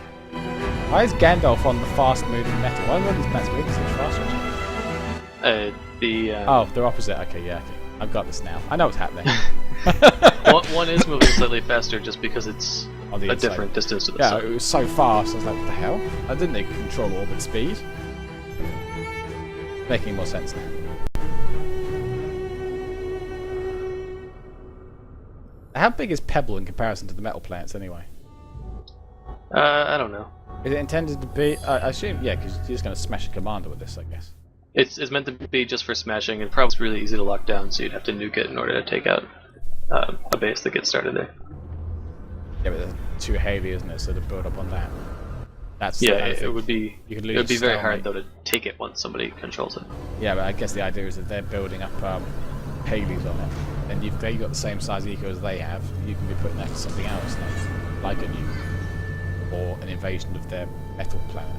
Why is Gandalf on the fast moving metal? Why are these planets moving so fast? Oh, they're opposite. Okay, yeah, okay. I've got this now. I know what's happening. one is moving slightly faster just because it's on the a inside. different distance to the Yeah, sun. it was so fast. I was like, what the hell? I didn't need control orbit speed. Making more sense now. How big is Pebble in comparison to the metal planets, anyway? I don't know. Is it intended to be? I assume, yeah, because you're just going to smash a commander with this, I guess. It's meant to be just for smashing, and probably really easy to lock down, so you'd have to nuke it in order to take out a base that gets started there. Yeah, but there's 2 Haley, isn't it? So to build up on that. That's Yeah, it would be. You could It lose would be very hard stalemate. though to take it once somebody controls it. Yeah, but I guess the idea is that they're building up Haleys on it, and they've got the same size eco as they have. You can be putting that to something else, like a nuke or an invasion of their metal planet.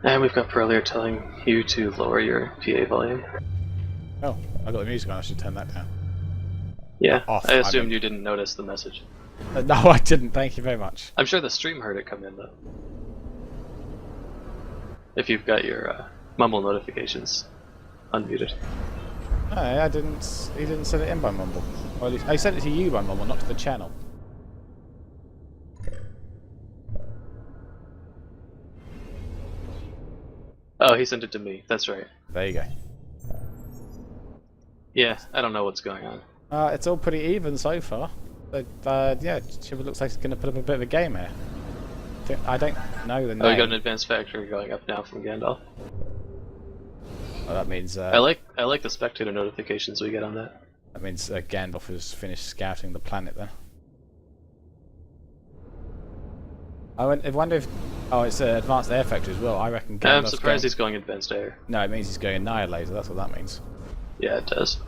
And we've got Pearlier telling you to lower your PA volume. Oh, I got the music on. I should turn that down. Yeah, Off, I I assumed mean. you didn't notice the message. No, I didn't. Thank you very much. I'm sure the stream heard it come in though. If you've got your Mumble notifications unmuted. No, I didn't. He didn't send it in by Mumble. Or at least I sent it to you by Mumble, not to the channel. Oh, he sent it to me. That's right. There you go. Yeah, I don't know what's going on. It's all pretty even so far. But yeah, Chipper looks like he's going to put up a bit of a game here. I don't know the name. Oh, we got an advanced factory going up now from Gandalf. Well, that means I like the spectator notifications we get on that. that means Gandalf has finished scouting the planet then. I wonder if... Oh, it's an advanced air factory as well. I reckon Gandalf's I'm surprised he's going advanced air. No, it means he's going Annihilator. That's what that means. Yeah, it does.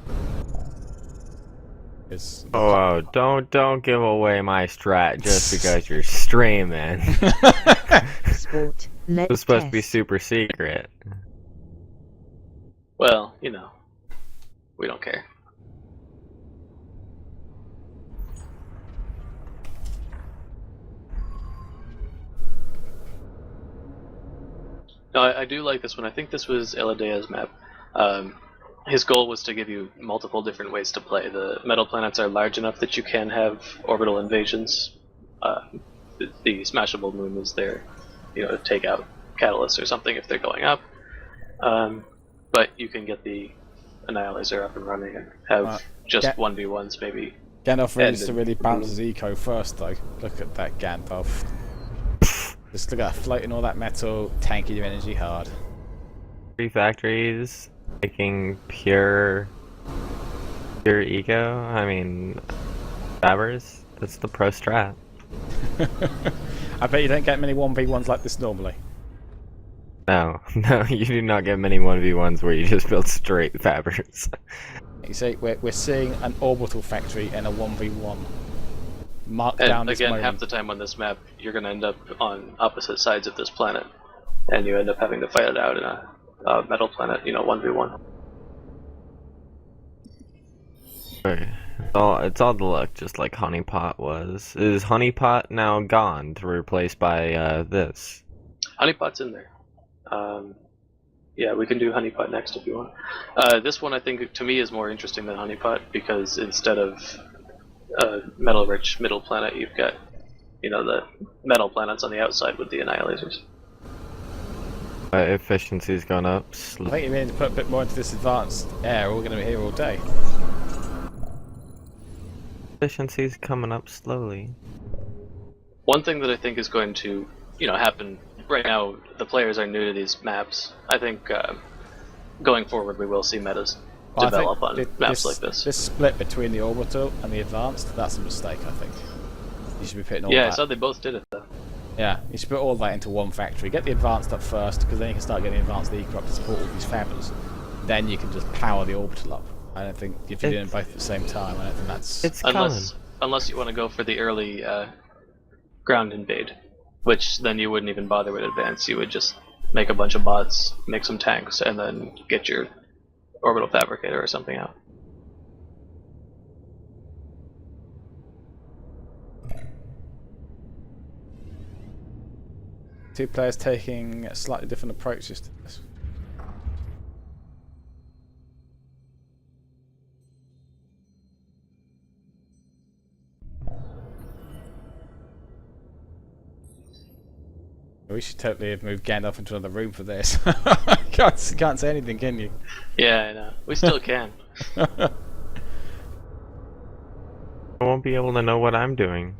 It's... Oh, don't give away my strat just because you're streaming. Sport. Let's It's supposed to be test. super secret. Well, you know, we don't care. No, I do like this one. I think this was Eladea's map. His goal was to give you multiple different ways to play. The metal planets are large enough that you can have orbital invasions. The smashable moon is there, you know, to take out catalysts or something if they're going up. But you can get the Annihilator up and running and have just 1v1s maybe Gandalf And needs to really balance his eco first, though. Look at that Gandalf. Just look at that, floating all that metal, tanking your energy hard. 3 factories, making pure eco. I mean, Fabbers. That's the pro strat. I bet you don't get many 1v1s like this normally. No, no, you do not get many 1v1s where you just build straight Fabbers. You see, we're seeing an orbital factory in a 1v1. Mark And down this again, moment. half the time on this map, you're going to end up on opposite sides of this planet, and you end up having to fight it out in a metal planet, 1v1. Okay. It's all the luck, just like Honeypot was. Is Honeypot now gone to replace by this? Honeypot's in there. Yeah, we can do Honeypot next if you want. This one, I think, to me, is more interesting than Honeypot because instead of metal-rich middle planet, you've got, the metal planets on the outside with the annihilators. Efficiency's gone up. I think you need to put a bit more into this advanced air, or we're going to be here all day. Efficiency's coming up slowly. One thing that I think is going to, happen right now, the players are new to these maps. I think going forward we will see metas develop on maps like this. This split between the orbital and the advanced, that's a mistake, I think. You should be putting all Yeah, that. I saw they both did it though. Yeah, you should put all that into one factory. Get the advanced up first, because then you can start getting advanced eco to support all these Fabbers. Then you can just power the orbital up. I don't think, if you're doing both at the same time, I don't think that's... It's Unless you want to go for the early ground invade, which then you wouldn't even bother with advance. You would just make a bunch of bots, make some tanks, and then get your orbital fabricator or something out. Two players taking slightly different approaches to this. We should totally have moved Gandalf into another room for this. can't say anything, can you? Yeah, I know. We still can. I won't be able to know what I'm doing.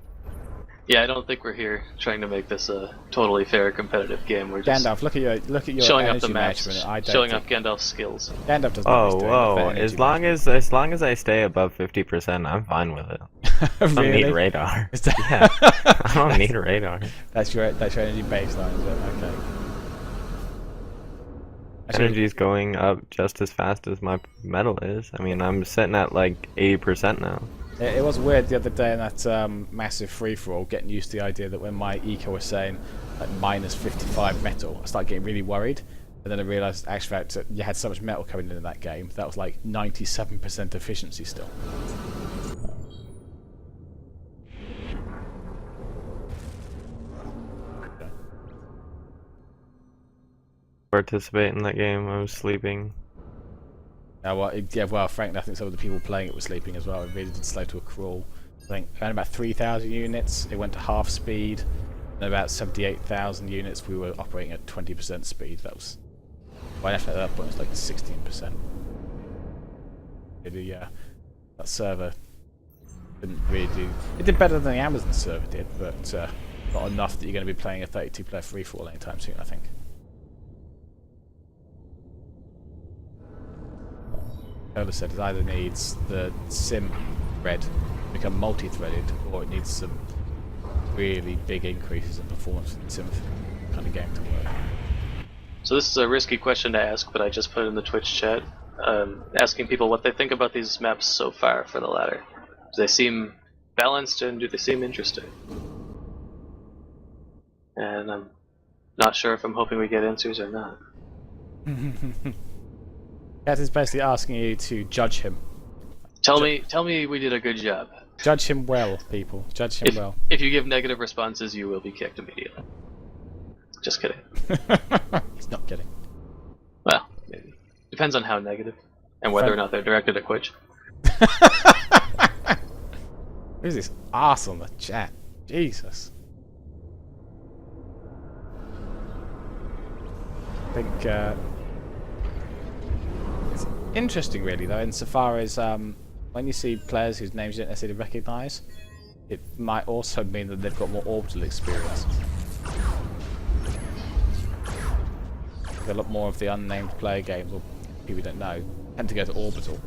Yeah, I don't think we're here trying to make this a totally fair competitive game. We're just Gandalf, look at your showing off energy the maps, management. I don't showing think- off Gandalf's skills. Gandalf does not Oh, doing whoa! better As energy long as I stay above 50%, I'm fine with it. I don't Really? need radar. Is that- Yeah, I don't need radar. That's your energy baseline, is it? Okay. Actually, Energy's going up just as fast as my metal is. I mean, I'm sitting at like 80% now. it was weird the other day in that massive free-for-all, getting used to the idea that when my eco was saying like minus 55 metal, I started getting really worried. And then I realised, actually, fact, that you had so much metal coming in that game, that was like 97% efficiency still. Participate in that game, I was sleeping. Well, frankly, I think some of the people playing it were sleeping as well. It really did slow to a crawl. I think around about 3,000 units, it went to half speed. And about 78,000 units, we were operating at 20% speed. That was... By at that point, it was like 16%. That server didn't really do... It did better than the Amazon server did, but not enough that you're going to be playing a 32-player free-for-all anytime soon, I think. Ola said it either needs the sim thread to become multi-threaded, or it needs some really big increases in performance in the sim kind of game to work. So this is a risky question to ask, but I just put it in the Twitch chat, asking people what they think about these maps so far for the ladder. Do they seem balanced and do they seem interesting? And I'm not sure if I'm hoping we get answers or not. Cat is basically asking you to judge him. Tell me we did a good job. Judge him well, people. Judge him well. If you give negative responses, you will be kicked immediately. Just kidding. He's not kidding. Well, maybe. Depends on how negative, and whether or not they're directed at Quitch. Who's this arse on the chat? Jesus. I think it's interesting, really, though, insofar as like when you see players whose names you don't necessarily recognise, it might also mean that they've got more orbital experience. A lot more of the unnamed player games, or people you don't know, tend to go to orbital.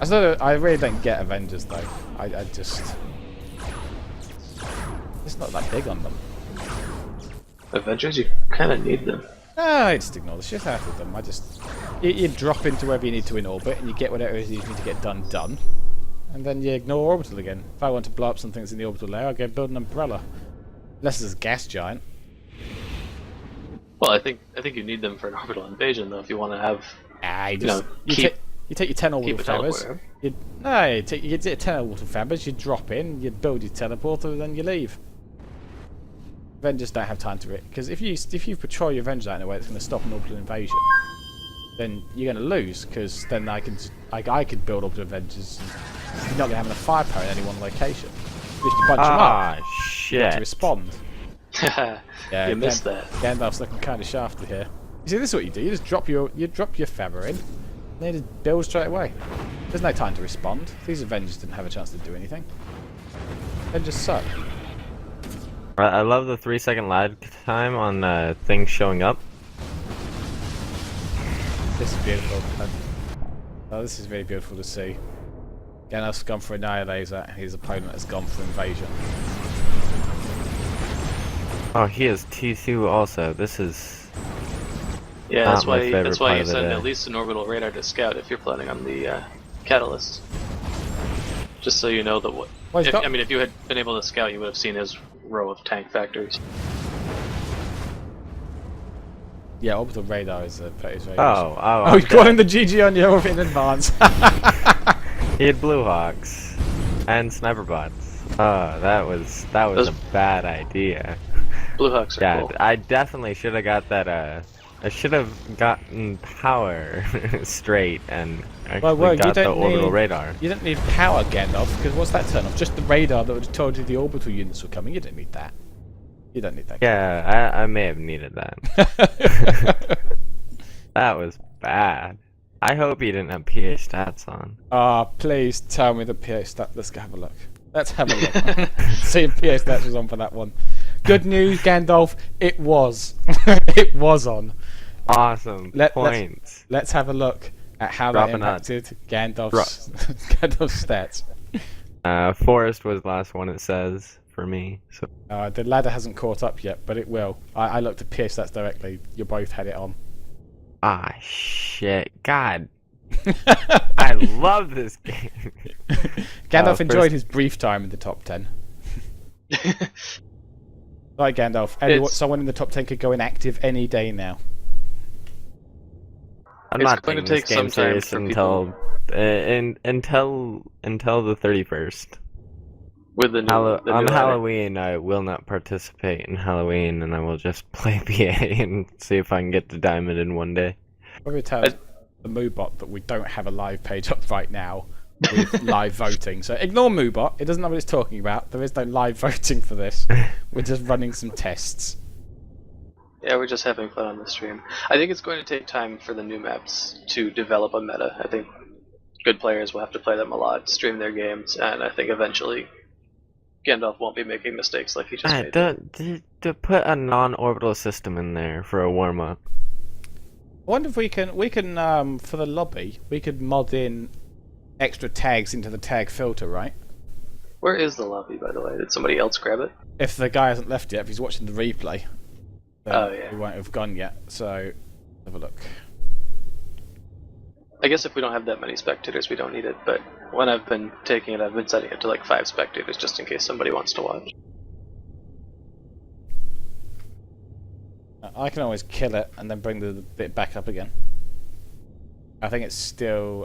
I really don't get Avengers though. I just... It's not that big on them. Avengers, you kind of need them. No, I just ignore the shit out of them. You drop into wherever you need to in orbit, and you get whatever it is you need to get done. And then you ignore orbital again. If I want to blow up something that's in the orbital layer, I'll go build an umbrella. Unless it's a gas giant. Well, I think you need them for an orbital invasion, though. If you want to have, You take your 10 orbital a fibers. teleporter. You take 10 orbital fibers, you drop in, you build your teleporter, and then you leave. Avengers don't have time to it, because if you patrol your Avengers out in a way that's going to stop an orbital invasion, then you're going to lose, because then I could build orbital Avengers, and you're not going to have enough firepower in any one location. You have to bunch them up. Shit. You have to respond. Yeah, you missed that. Gandalf's looking kind of shafty here. You see, this is what you do. You just drop your feather in, and they just build straight away. There's no time to respond. These Avengers didn't have a chance to do anything. They just suck. I love the 3-second lag time on things showing up. This is beautiful. Oh, this is really beautiful to see. Gandalf's gone for Annihilator, and his opponent has gone for Invasion. Oh, he has T2 also. This is... Yeah, not that's my why favorite part you of the send day. at least an orbital radar to scout if you're planning on the catalyst. Just so you know that what. Well, I mean, if you had been able to scout, you would have seen his row of tank factories. Yeah, orbital radar is very good. Oh, He's calling the GG on you in advance. He had Blue Hawks and Sniper Bots. Oh, that was a bad idea. Blue Hawks are Yeah, cool. I definitely should have got that. I should have gotten power straight and actually got the orbital radar. You don't need power, Gandalf, because what's that turn off? Just the radar that would have told you the orbital units were coming. You don't need that. You don't need that. Yeah, I may have needed that. That was bad. I hope he didn't have PA stats on. Ah, please tell me the PA stat. Let's go have a look. Let's have a look. See if PA stats was on for that one. Good news, Gandalf. It was. It was on. Awesome points. Let's have a look at how Dropping that impacted Gandalf's Gandalf's stats. Forest was the last one, it says, for me. So The ladder hasn't caught up yet, but it will. I looked at PA stats directly. You both had it on. ah, shit. God. I love this game. Gandalf enjoyed his brief time in the top 10. Right, Gandalf. Someone in the top 10 could go inactive any day now. I'm It's not going to taking take this game some time serious for until until the 31st. With the new, On the new Halloween, I will not participate in Halloween, and I will just play PA and see if I can get to Diamond in one day. Probably tell the Moobot that we don't have a live page up right now with live voting. So ignore Moobot. It doesn't know what it's talking about. There is no live voting for this. We're just running some tests. Yeah, we're just having fun on the stream. I think it's going to take time for the new maps to develop a meta. I think good players will have to play them a lot, stream their games, and I think eventually Gandalf won't be making mistakes like he just made. To put a non-orbital system in there for a warm-up. I wonder if we can for the lobby, we could mod in extra tags into the tag filter, right? Where is the lobby, by the way? Did somebody else grab it? If the guy hasn't left yet, if he's watching the replay, then Oh, yeah. he won't have gone yet. So, have a look. I guess if we don't have that many spectators, we don't need it, but when I've been taking it, I've been setting it to like 5 spectators just in case somebody wants to watch. I can always kill it and then bring the bit back up again. I think it's still...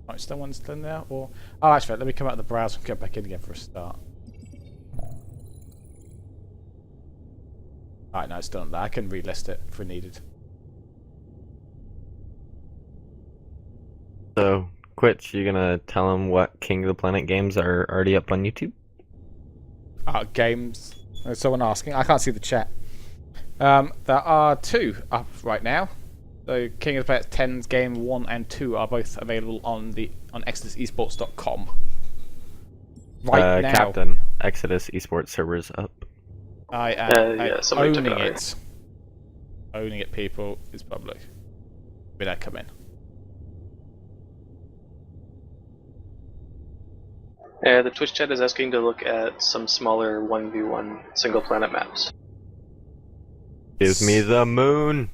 it's still one still in there, or... Oh, actually, let me come out of the browser and get back in again for a start. Alright, no, it's still not there. I can relist it if we needed. So, Quitch, you gonna tell them what King of the Planet games are already up on YouTube? Games... There's someone asking. I can't see the chat. There are 2 up right now. So King of the Pets 10's Game 1 and 2 are both available on EXodusEsports.com. Right now. Captain, Exodus eSports servers up. I am yeah, somebody took it owning already. it. Owning it, people. It's public. We don't come in. The Twitch chat is asking to look at some smaller 1v1 single planet maps. Give me the moon.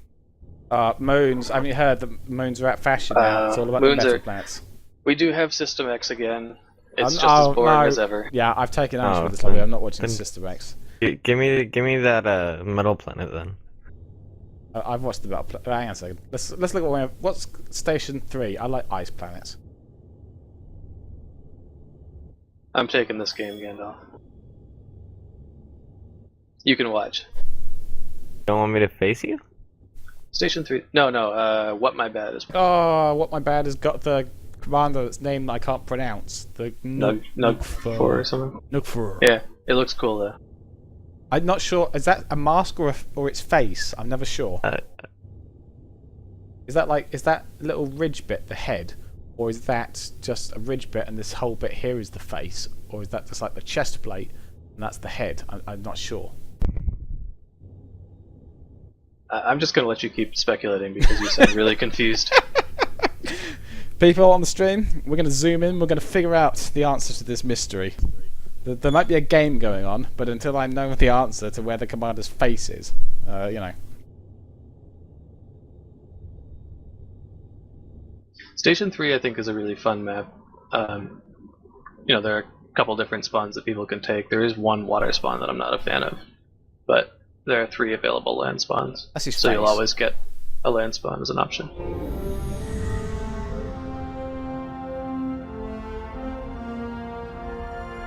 Moons. I haven't you heard that moons are out fashion now. It's all about the moons metal are- planets. We do have System X again. It's just Oh, as boring no. as ever. Yeah, I've taken action Oh, with this lobby. then- I'm not watching then- System X. Give me that metal planet then. I've watched the metal planet. Hang on a second. Let's look at what we have. What's Station 3? I like ice planets. I'm taking this game, Gandalf. You can watch. Don't want me to face you? Station 3. No, What My Bad is. Oh, what my bad has got the commander that's name I can't pronounce. The Nug 4 or something. Nugfur. Yeah, it looks cool though. I'm not sure. Is that a mask or its face? I'm never sure. Is that little ridge bit the head, or is that just a ridge bit and this whole bit here is the face, or is that just like the chest plate and that's the head? I'm not sure. I'm just gonna let you keep speculating because you sound really confused. People on the stream, we're going to zoom in. We're going to figure out the answer to this mystery. There might be a game going on, but until I know the answer to where the commander's face is, you know. Station 3, I think, is a really fun map. You know, there are a couple different spawns that people can take. There is one water spawn that I'm not a fan of, but there are 3 available land spawns. That's his So you'll face. always get a land spawn as an option.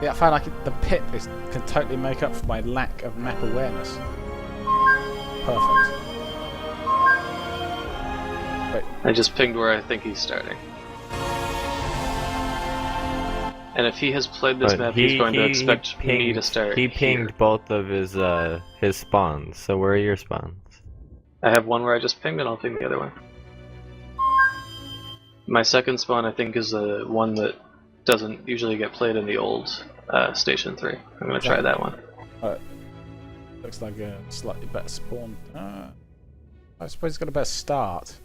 Yeah, I found like the pit can totally make up for my lack of map awareness. Perfect. Wait, I just pinged where I think he's starting. And if he has played this But map, he's going to expect me to start. He pinged here. both of his spawns. So where are your spawns? I have one where I just pinged, and I'll ping the other one. My second spawn, I think, is the one that doesn't usually get played in the old Station 3. I'm going to try that one. looks like a slightly better spawn. I suppose it's got a better start.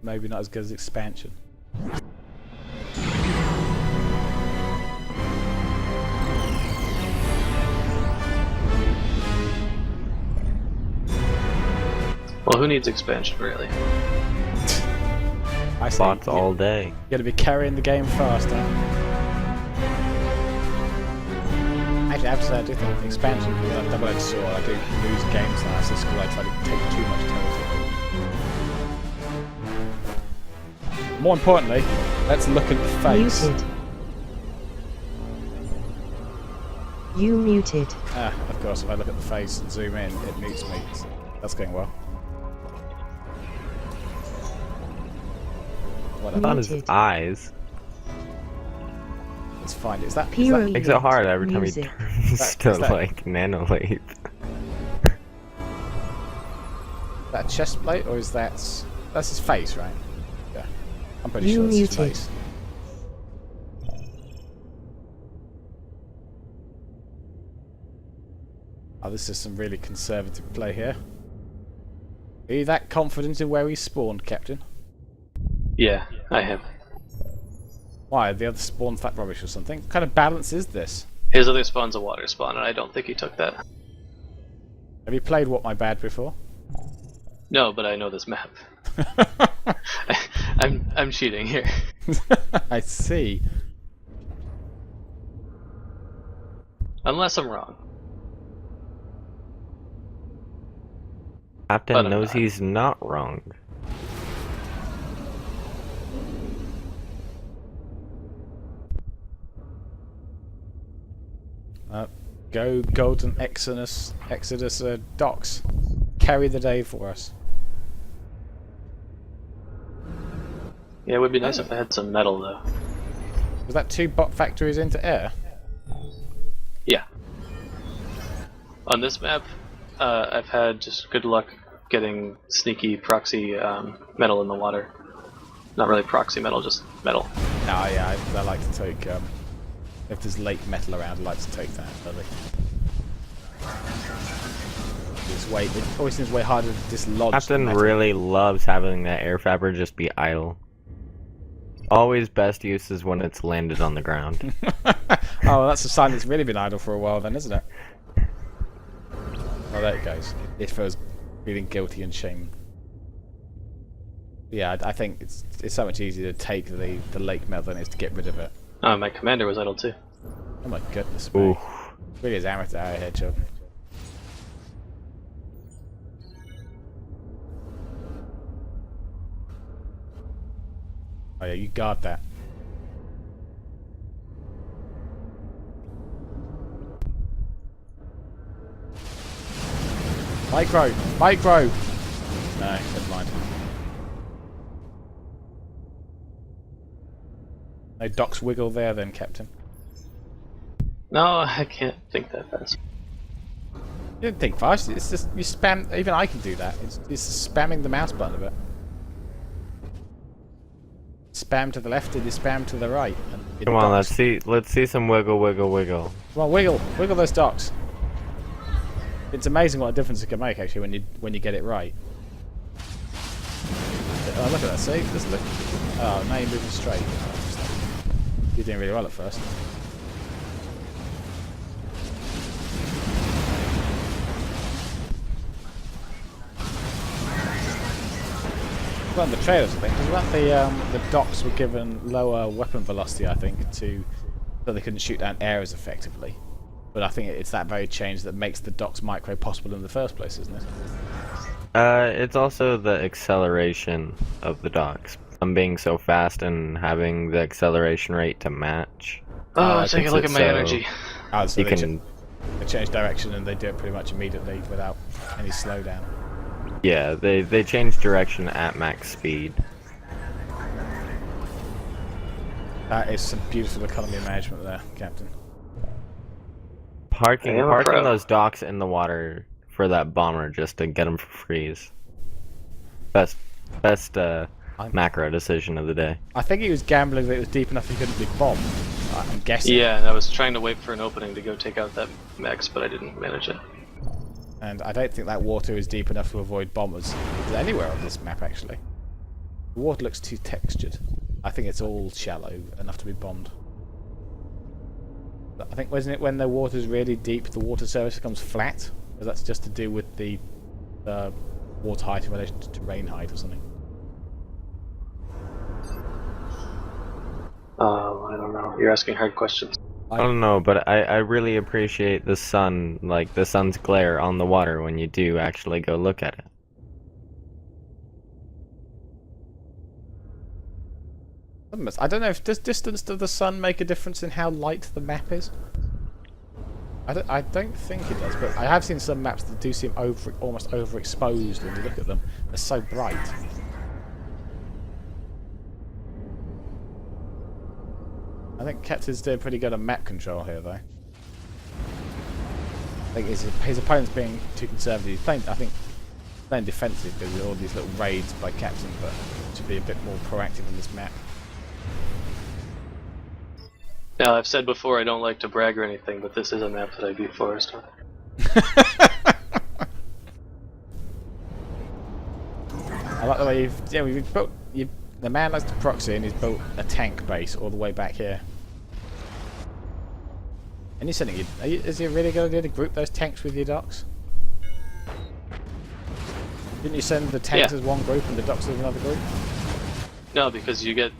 Maybe not as good as expansion. Well, who needs expansion, really? I say Bots all day. you gotta be carrying the game faster. Actually, I have to say, I do think expansion is a double-edged sword. I do lose games now, just because I try to take too much territory. More importantly, let's look at the face. Muted. You muted. Of course, if I look at the face and zoom in, it mutes me. That's going well. Whatever. On his Muted. eyes. Let's find it. Is that Period. Makes it hard every time he Music. turns to Is that- like nanolate. a chest plate or is that's his face, right? Yeah, I'm pretty You sure that's his muted. face. Oh, this is some really conservative play here. Are you that confident in where he spawned, Captain? Yeah, I have. Why, the other spawn's that rubbish or something? What kind of balance is this? His other spawn's a water spawn, and I don't think he took that. Have you played What My Bad before? No, but I know this map. I'm cheating here. I see. Unless I'm wrong. Captain But I'm knows not. he's not wrong. Go Golden Exodus docks. Carry the day for us. Yeah, it would be nice if I had some metal, though. Was that 2 bot factories into air? Yeah. On this map, I've had just good luck getting sneaky proxy metal in the water. Not really proxy metal, just metal. No, yeah, I like to take, if there's lake metal around, I like to take that, really. It always seems way harder to dislodge. Captain really loves having that air fabric just be idle. Always best use is when it's landed on the ground. Oh, that's a sign it's really been idle for a while then, isn't it? Oh, there it goes. It feels feeling guilty and shame. Yeah, I think it's so much easier to take the lake metal than it is to get rid of it. Oh, my commander was idle too. Oh my goodness, Ooh. man. Really is amateur out here, Chubb. Oh yeah, you guard that. Micro! Micro! No, never mind. No docks wiggle there then, Captain. No, I can't think that fast. You didn't think fast, it's just, you spam, even I can do that. It's spamming the mouse button a bit. Spam to the left and you spam to the right. And Come on, docks. let's see some wiggle, wiggle, wiggle. Come on, wiggle those docks. It's amazing what a difference it can make actually when you get it right. Oh, look at that! See, just look. Oh, now you're moving straight. You're doing really well at first. Well, the trailers, I think. Wasn't that the docks were given lower weapon velocity? I think so they couldn't shoot down areas effectively. But I think it's that very change that makes the docks micro possible in the first place, isn't it? It's also the acceleration of the docks. I'm being so fast and having the acceleration rate to match. Oh, take a look at my so energy. Oh, so You they, can, they change direction and they do it pretty much immediately without any slowdown. yeah, they change direction at max speed. That is some beautiful economy management there, Captain. Parking I am a pro. those docks in the water for that bomber just to get him for freeze. Best macro decision of the day. I think he was gambling that it was deep enough he couldn't be bombed. I'm guessing. Yeah, I was trying to wait for an opening to go take out that mechs, but I didn't manage it. And I don't think that water is deep enough to avoid bombers anywhere on this map, actually. The water looks too textured. I think it's all shallow enough to be bombed. But I think, wasn't it when the water's really deep, the water surface becomes flat? Or that's just to do with the water height in relation to terrain height or something? I don't know. You're asking hard questions. I don't know, but I really appreciate the sun, like the sun's glare on the water when you do actually go look at it. I don't know, does distance to the sun make a difference in how light the map is? I don't think it does, but I have seen some maps that do seem almost overexposed when you look at them. They're so bright. I think Captain's doing pretty good on map control here, though. I think his opponent's being too conservative. He's playing, I think, playing defensive because of all these little raids by Captain, but should be a bit more proactive in this map. Now, I've said before I don't like to brag or anything, but this is a map that I beat Forest on. I like the way we've built. The man likes to proxy, and he's built a tank base all the way back here. And you're sending is he really going to group those tanks with your docks? Didn't you send the tanks as one group and the docks as another group? No, because you get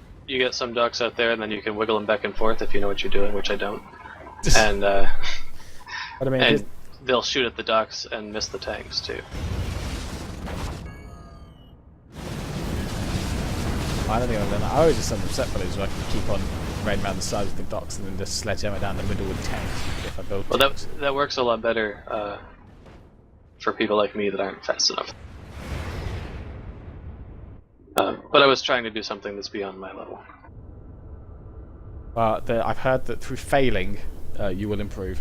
some docks out there, and then you can wiggle them back and forth if you know what you're doing, which I don't. And But I mean, and they'll shoot at the docks and miss the tanks too. I don't think I've done that. I always just send them separately so I can keep on raiding around the sides of the docks and then just sledgehammer down the middle with tanks if I build Well, tanks. that works a lot better for people like me that aren't fast enough. But I was trying to do something that's beyond my level. I've heard that through failing, you will improve.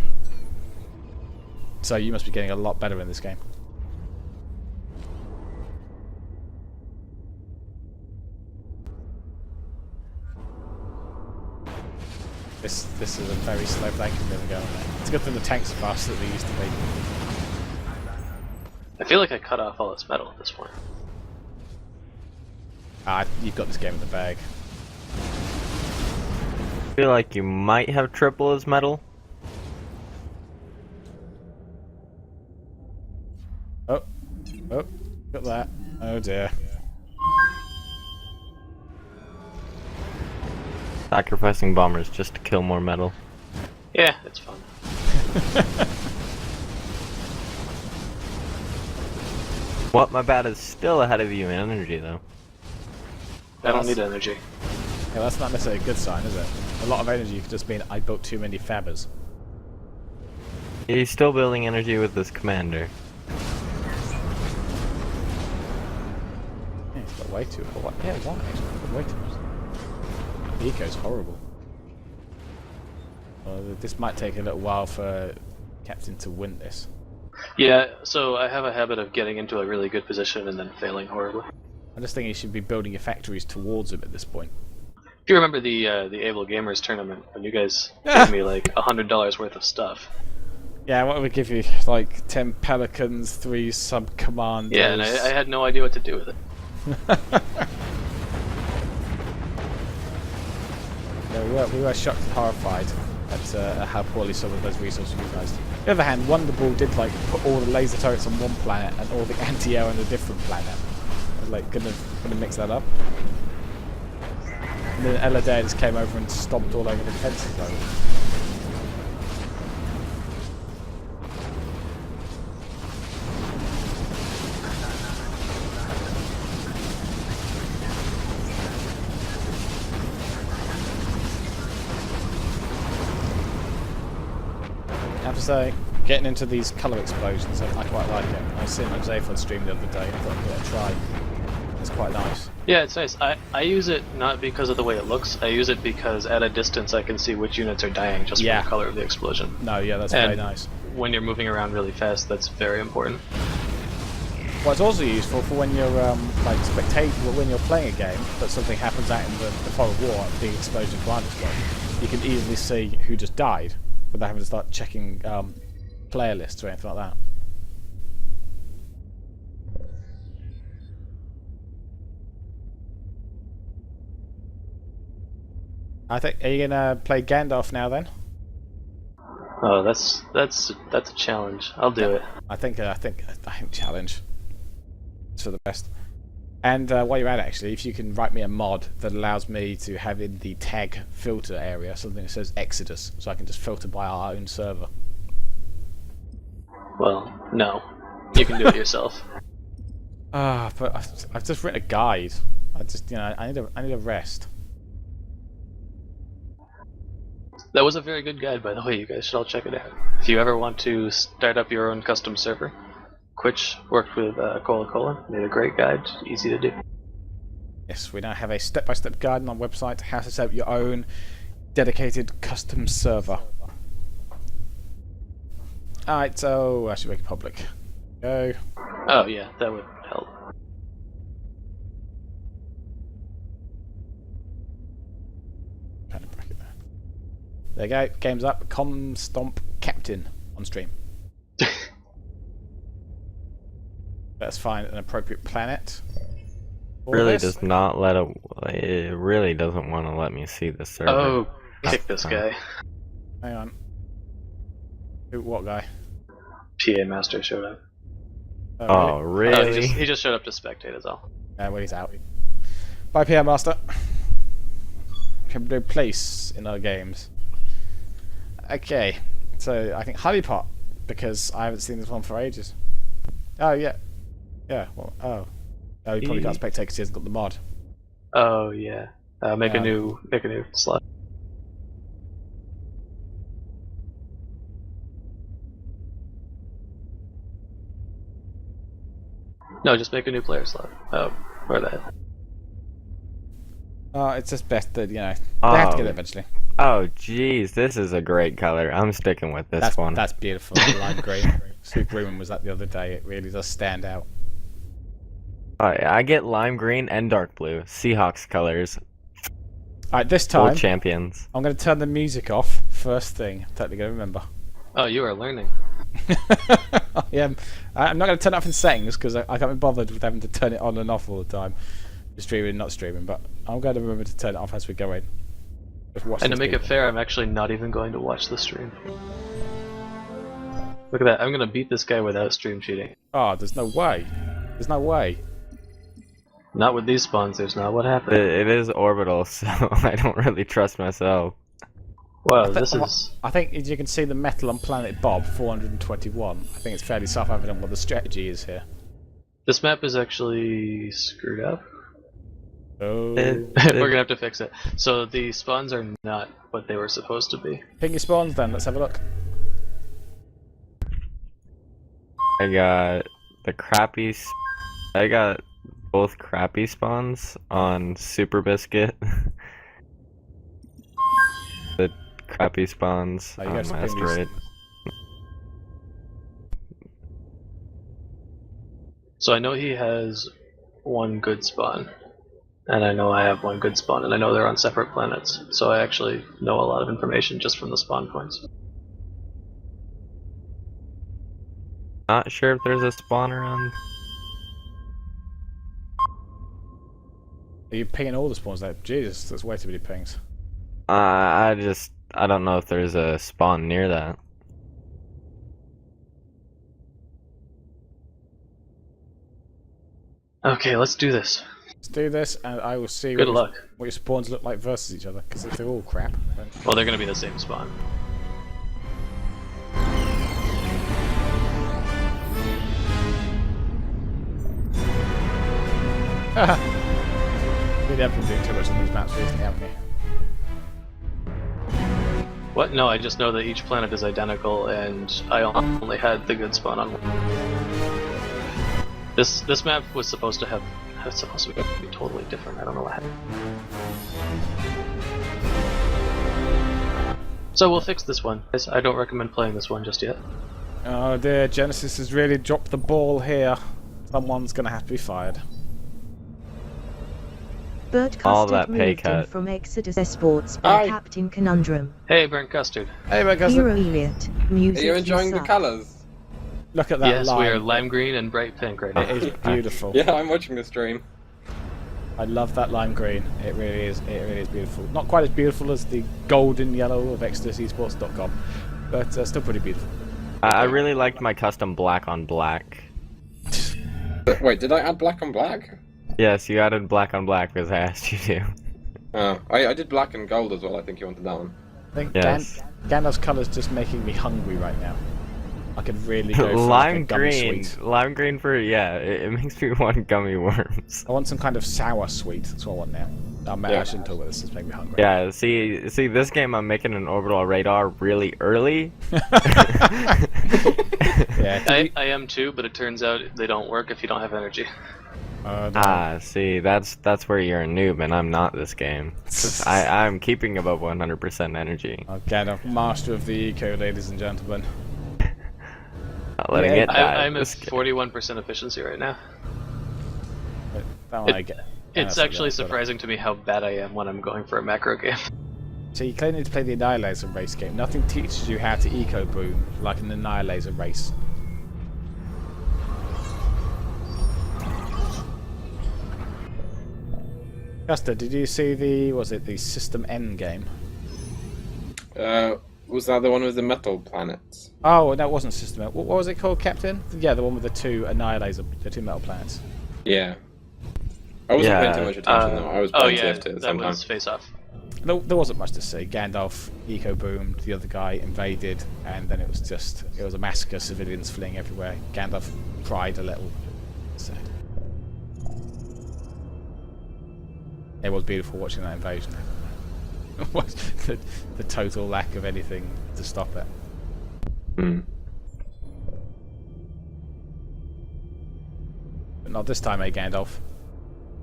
So you must be getting a lot better in this game. This is a very slow flanking going on there. It's a good thing the tanks are faster than they used to be. I feel like I cut off all its metal at this point. Ah, you've got this game in the bag. I feel like you might have triple his metal. Oh, got that. Oh dear. Sacrificing bombers just to kill more metal. Yeah, it's fun. What? My bat is still ahead of you in energy, though. I don't need energy. Yeah, that's not necessarily a good sign, is it? A lot of energy could just mean I built too many fabbers. He's still building energy with this commander. Yeah, it's got way too. Yeah, why? It's got way too much. The eco's horrible. This might take a little while for Captain to win this. Yeah, so I have a habit of getting into a really good position and then failing horribly. I just think you should be building your factories towards him at this point. If you remember the Able Gamers tournament, when you guys gave me like $100 worth of stuff. Yeah, what would we give you? Like 10 Pelicans, 3 sub-commanders. Yeah, and I had no idea what to do with it. Yeah, we were shocked and horrified at how poorly some of those resources were utilized. On the other hand, Wonderball did like put all the laser turrets on one planet and all the anti-air on a different planet. I was like, gonna mix that up. And then Ella Dare just came over and stomped all over the defences though. I have to say, getting into these colour explosions, I quite like it. I was seeing Xaphod stream the other day and I thought I'd give it a try. It's quite nice. Yeah, it's nice. I use it not because of the way it looks, I use it because at a distance I can see which units are dying just from the color of the explosion. No, yeah, that's And very nice. when you're moving around really fast, that's very important. Well, it's also useful for when you're like when you're playing a game, but something happens out in the fog of war, a big explosion, command explosion. You can easily see who just died without having to start checking player lists or anything like that. I think. Are you gonna play Gandalf now then? Oh, that's a challenge. I'll do it. I think challenge. It's for the best. And while you're at it, actually, if you can write me a mod that allows me to have in the tag filter area something that says eXodus, so I can just filter by our own server. Well, no. You can do it yourself. But I've just written a guide. I need a rest. That was a very good guide, by the way. You guys should all check it out. If you ever want to start up your own custom server, Quitch worked with Cola, made a great guide, easy to do. Yes, we now have a step-by-step guide on our website how to set up your own dedicated custom server. Alright, so I should make it public. Go. Oh yeah, that would help. There you go, game's up. Stomp Captain on stream. Let's find an appropriate planet. Really does not let it really doesn't want to let me see the server. Oh, kick this guy. Hang on. What guy? PA Master showed up. Oh, really? He just showed up to spectate is all. Well, he's out. Bye, PR Master. Can do place in our games. Okay, so I think Honeypot, because I haven't seen this one for ages. Oh yeah, well, oh, he probably can't spectate because he hasn't got the mod. Oh yeah, make a new slot. No, just make a new player slot. Oh, or that. It's just best that, they have to get it eventually. Oh, jeez, this is a great color. I'm sticking with this one. That's beautiful. Lime green. Superhuman was that the other day. It really does stand out. I get lime green and dark blue. Seahawks colors. Alright, this World time champions. I'm going to turn the music off first thing. I'm totally going to remember. Oh, you are learning. Yeah, I'm not going to turn it off in settings because I can't be bothered with having to turn it on and off all the time. Streaming, not streaming, but I'm going to remember to turn it off as we go in. Just watch And to these make it people. fair, I'm actually not even going to watch the stream. Look at that, I'm gonna beat this guy without stream cheating. Oh, there's no way. There's no way. Not with these spawns, there's not what happened. It is orbital, so I don't really trust myself. Wow, this is... I think you can see the metal on Planet Bob 421. I think it's fairly self-evident what the strategy is here. This map is actually screwed up. Oh. We're gonna have to fix it. So the spawns are not what they were supposed to be. Ping your spawns then, let's have a look. I got the crappy. I got both crappy spawns on Super Biscuit. The crappy spawns Oh, you on guys have pinged these- Asteroid. So I know he has one good spawn. And I know I have one good spawn, and I know they're on separate planets. So I actually know a lot of information just from the spawn points. Not sure if there's a spawner on. Are you pinging all the spawns there? Jesus, that's way too many pings. I don't know if there's a spawn near that. Okay, let's do this. Let's do this, and I will see Good what, luck. what your spawns look like versus each other. Because if they're all crap, then... Well, they're gonna be the same spawn. We haven't been doing too much on these maps recently, haven't we? What? No, I just know that each planet is identical, and I only had the good spawn on one. This map was supposed to have... It's supposed to be totally different. I don't know what happened. So we'll fix this one. I don't recommend playing this one just yet. Oh dear, Genesis has really dropped the ball here. Someone's gonna have to be fired. All that burntcustard pay moved in cut. from eXodus eSports by Hi. Captain Conundrum. Hey, burnt custard. Hey, my cousin. Hero Elliot, music Are you enjoying the suck. colours? Look at that Yes, line. we are lime green and bright pink right now. It is beautiful. Yeah, I'm watching the stream. I love that lime green. It really is. It really is beautiful. Not quite as beautiful as the golden yellow of eXodus but still pretty beautiful. I really liked my custom black on black. Wait, did I add black on black? Yes, you added black on black because I asked you to. Oh, I did black and gold as well. I think you wanted that one. I think Yes. Gandalf's colour's just making me hungry right now. I could really go for like a Lime gummy green. sweet. Lime green for it makes me want gummy worms. I want some kind of sour sweet. That's what I want now. Oh, man, Yeah. I shouldn't talk about this. It's making me hungry. Yeah, see this game I'm making an orbital radar really early. Yeah. I am too, but it turns out they don't work if you don't have energy. No. See, that's where you're a noob and I'm not this game. 'Cause I'm keeping above 100% energy. Gandalf, master of the eco, ladies and gentlemen. Not letting Yeah, it die. I'm at This game. 41% efficiency right now. But that one I get. It's Yeah, actually that's what I- surprising to me how bad I am when I'm going for a macro game. So you clearly need to play the Annihilator race game. Nothing teaches you how to eco boom like an Annihilator race. Gusta, did you see the System N game? Was that the one with the metal planets? Oh, no, it wasn't System N. What was it called, Captain? Yeah, the one with the two metal planets. Yeah. I wasn't Yeah, paying too much attention though. I was Oh playing yeah, TF2 at the that same time. was Face Off. There wasn't much to see. Gandalf eco boomed, the other guy invaded, and then it was a massacre, civilians fleeing everywhere. Gandalf cried a little. So. It was beautiful watching that invasion. Was the total lack of anything to stop it. Hmm. But not this time, eh, Gandalf?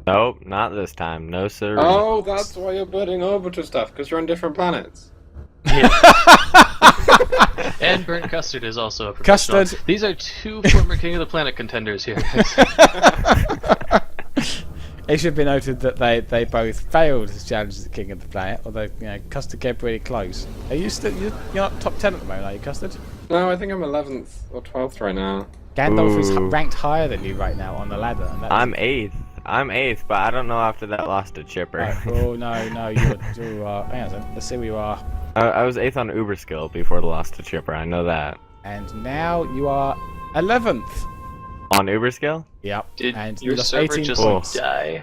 Nope, not this time. No sir. Oh, that's why you're building orbital stuff, because you're on different planets. And burnt custard is also a professional. Custard. These are two former King of the Planet contenders here. It should be noted that they both failed as challenges at King of the Planet, although Custard came pretty close. Are you still you're not top 10 at the moment, are you, Custard? No, I think I'm 11th or 12th right now. Gandalf is Ooh. ranked higher than you right now on the ladder. And that I'm 8th. I'm 8th, but I don't know after that loss to Chipper. Oh no, you're hang on a second. Let's see where you are. I was 8th on Uber skill before the loss to Chipper. I know that. And now you are 11th. On Uber skill? Yep. And you your lost server 18 just points. die?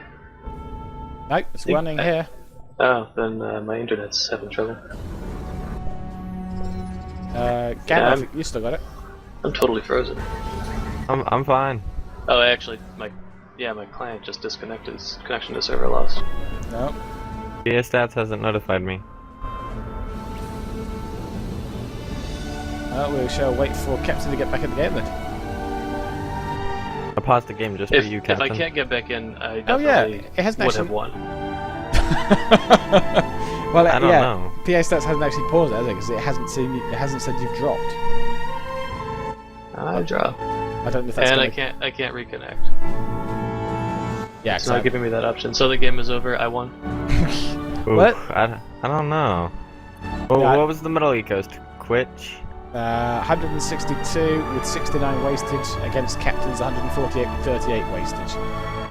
Nope, it's running here. Oh, then my internet's having trouble. Gandalf, you still got it. I'm totally frozen. I'm fine. Oh, actually, my client just disconnected. His connection to server lost. No. PA Stats hasn't notified me. We shall wait for Captain to get back in the game then. I paused the game just for you, If Captain. I can't get back in, I Oh yeah, definitely it hasn't would actually. have won. Well, I don't know. PA Stats hasn't actually paused it, has it? Because it hasn't said you've dropped. I drop. I don't know if that's And gonna... I can't reconnect. Yeah, It's not giving me that option. So the game is over. I won. Oof, What? I don't know. Oh, Yeah. what was the Middle East? Quitch? 162 with 69 wastage against Captain's 148 with 38 wastage.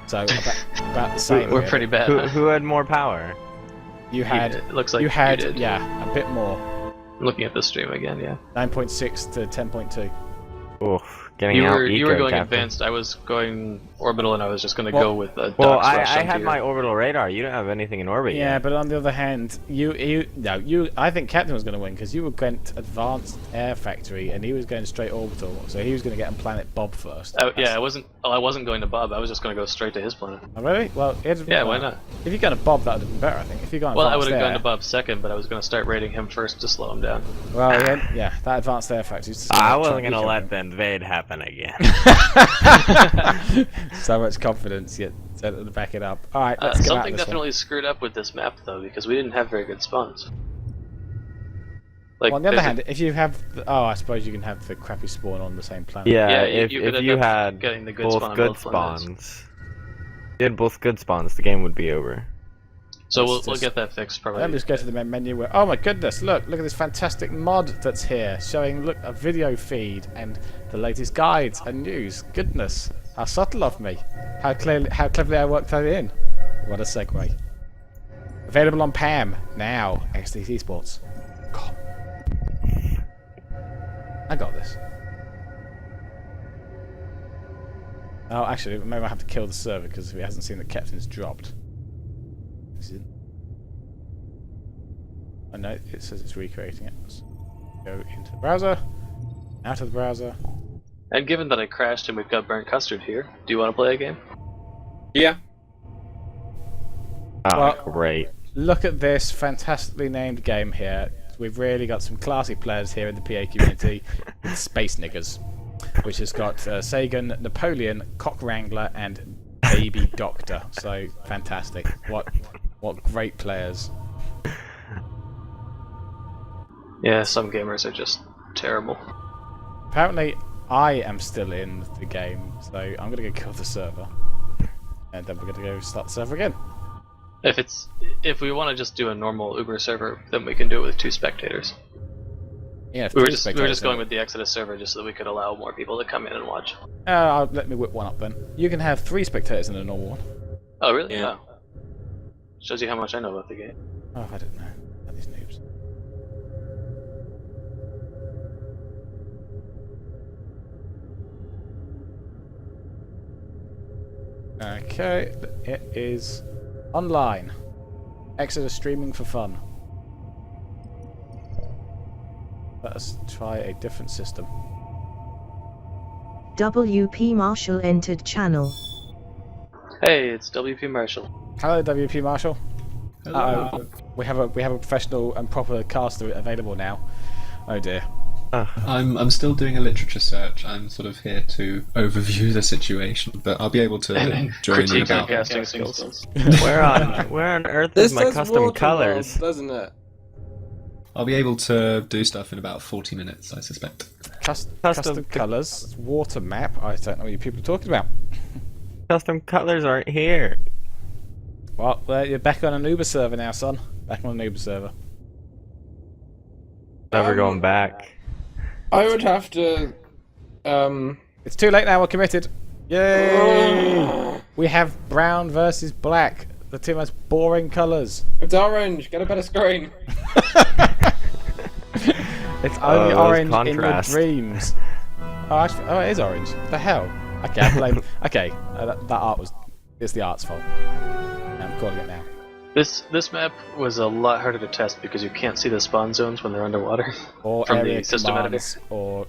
So about the same. We're really. pretty bad. Who, huh? who had more power? You had. It looks like you had. did. Yeah, a bit more. I'm looking at the stream again. Yeah. 9.6 to 10.2. Oof, getting You out were eco, going Captain. advanced. I was going orbital, and I was just going to Well- go with a Well, Dox I rush had onto my your- orbital radar. You don't have anything in orbit Yeah, yet. but on the other hand, I think Captain was going to win because you were Gwent Advanced Air Factory and he was going straight orbital, so he was going to get on Planet Bob first. Yeah, I wasn't going to Bob. I was just going to go straight to his planet. Oh, really? Well, Yeah, why not? If you're going to Bob, that would have been better, I think. If you're going Well, I Advanced would have Air, gone to Bob second, but I was going to start raiding him first to slow him down. Well, yeah, that Advanced Air Factory. is just I try wasn't and gonna eco let him. the invade happen again. So much confidence, yet to back it up. All right, let's get out Something of this definitely screwed up with this map, though, because we didn't have very good spawns. Like, Well, on the other there's a- hand, if you have, I suppose you can have the crappy spawn on the same planet. Yeah, Yeah, if you could if end you up had getting the good both spawn on good both planets. spawns, you had both good spawns, the game would be over. So Let's we'll just- get that fixed probably. Let me just go to the main menu where, oh my goodness, look at this fantastic mod that's here, showing, look, a video feed and the latest guides and news. Goodness, how subtle of me. How cleverly I worked that in. What a segue. Available on PAM now, eSports. God. I got this. Oh, actually, maybe I have to kill the server because if he hasn't seen the Captain's dropped. Oh no, it says it's recreating it. Let's go into the browser, out of the browser. And given that I crashed and we've got burnt custard here, do you want to play a game? Yeah. Oh, Well- great. Look at this fantastically named game here. We've really got some classy players here in the PA community with Space Niggers, which has got Sagan, Napoleon, Cock Wrangler, and Baby Doctor. So fantastic! What great players! Yeah, some gamers are just terrible. Apparently, I am still in the game, so I'm gonna go kill the server, and then we're gonna go start the server again. If we want to just do a normal Uber server, then we can do it with 2 spectators. Yeah, We were just going with the eXodus server just so that we could allow more people to come in and watch. Let me whip one up then. You can have 3 spectators in a normal one. Oh really? Yeah. Oh. Shows you how much I know about the game. Oh, I don't know. About these noobs. Okay, it is online. eXodus streaming for fun. Let us try a different system. WP Marshall entered channel. Hey, it's WP Marshall. Hello, WP Marshall. Hello. We have a professional and proper caster available now. Oh dear. I'm still doing a literature search. I'm sort of here to overview the situation, but I'll be able to join in Critique our about. casting skills. Where on earth is my custom colors? doesn't it? I'll be able to do stuff in about 40 minutes, I suspect. Custom colours, water map. I don't know what you people are talking about. Custom colors aren't here. Well, you're back on an Uber server now, son. Back on an Uber server. Never going back. I would have to. It's too late now. We're committed. Yay! We have brown versus black. The two most boring colours. It's orange. Get a better screen. It's only there's orange contrast. in your dreams. Oh, actually, it is orange. What the hell? Okay, I blame. Okay, that art was. It's the art's fault. I'm calling it now. This map was a lot harder to test because you can't see the spawn zones when they're underwater Or from area the system editor. commands, or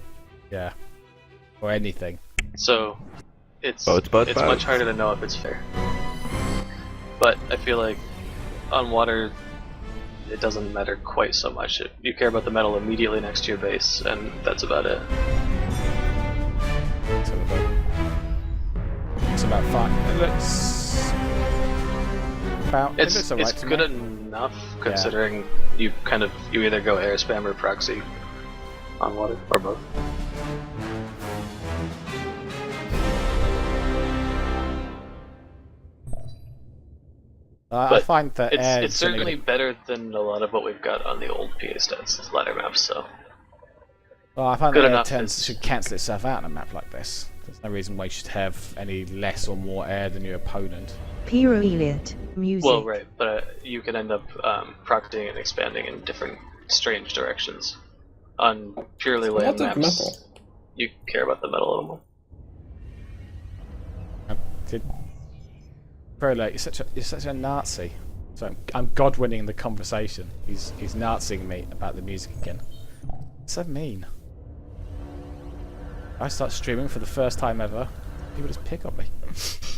yeah, or anything. So it's Boats. much harder to know if it's fair. But I feel like on water, it doesn't matter quite so much. You care about the metal immediately next to your base, and that's about it. It's about fine. It looks about. It's it looks alright to good me. enough considering you either go air spam or proxy on water or both. I But find that air It's is something certainly better than a lot of what we've got on the old PA stats ladder maps. So well, I find good that air enough tends is- should cancel itself out on a map like this. There's no reason why you should have any less or more air than your opponent. Piro Elliot, music. well, right, but you can end up proxying and expanding in different strange directions. On purely A land lot of maps, metal. you care about the metal a little more. Prolo, you're such a Nazi. So I'm God-winning the conversation. He's Naziing me about the music again. So mean. I start streaming for the first time ever. People just pick on me.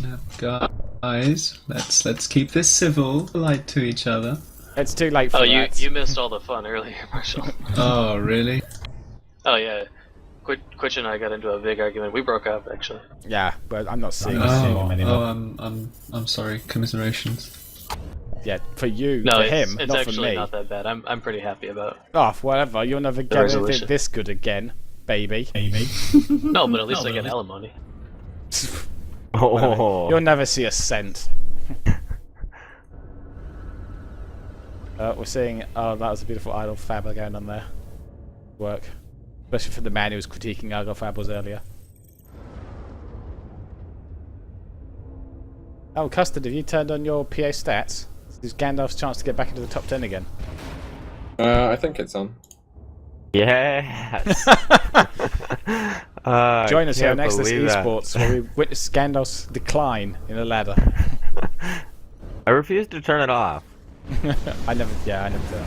Now, guys, let's keep this civil, polite to each other. It's too late for Oh, that. you missed all the fun earlier, Marshall. Oh, really? Oh yeah, Quitch and I got into a big argument. We broke up actually. Yeah, but I'm not seeing him Oh, anymore. I'm sorry. Commiserations. Yeah, for you, No, for it's him, not for actually me. not that bad. I'm pretty happy about. Oh, whatever. You'll never get anything resolution. this good again, baby. No, but at least I get alimony. Oh. You'll never see a cent. We're seeing. Oh, that was a beautiful idle fabber going on there. Work, especially for the man who was critiquing idle fables earlier. Oh, Custard, have you turned on your PA stats? This is Gandalf's chance to get back into the top 10 again. I think it's on. Yes. Join us here can't next to believe that. eSports, where we witness Gandalf's decline in the ladder. I refuse to turn it off. I never did that either.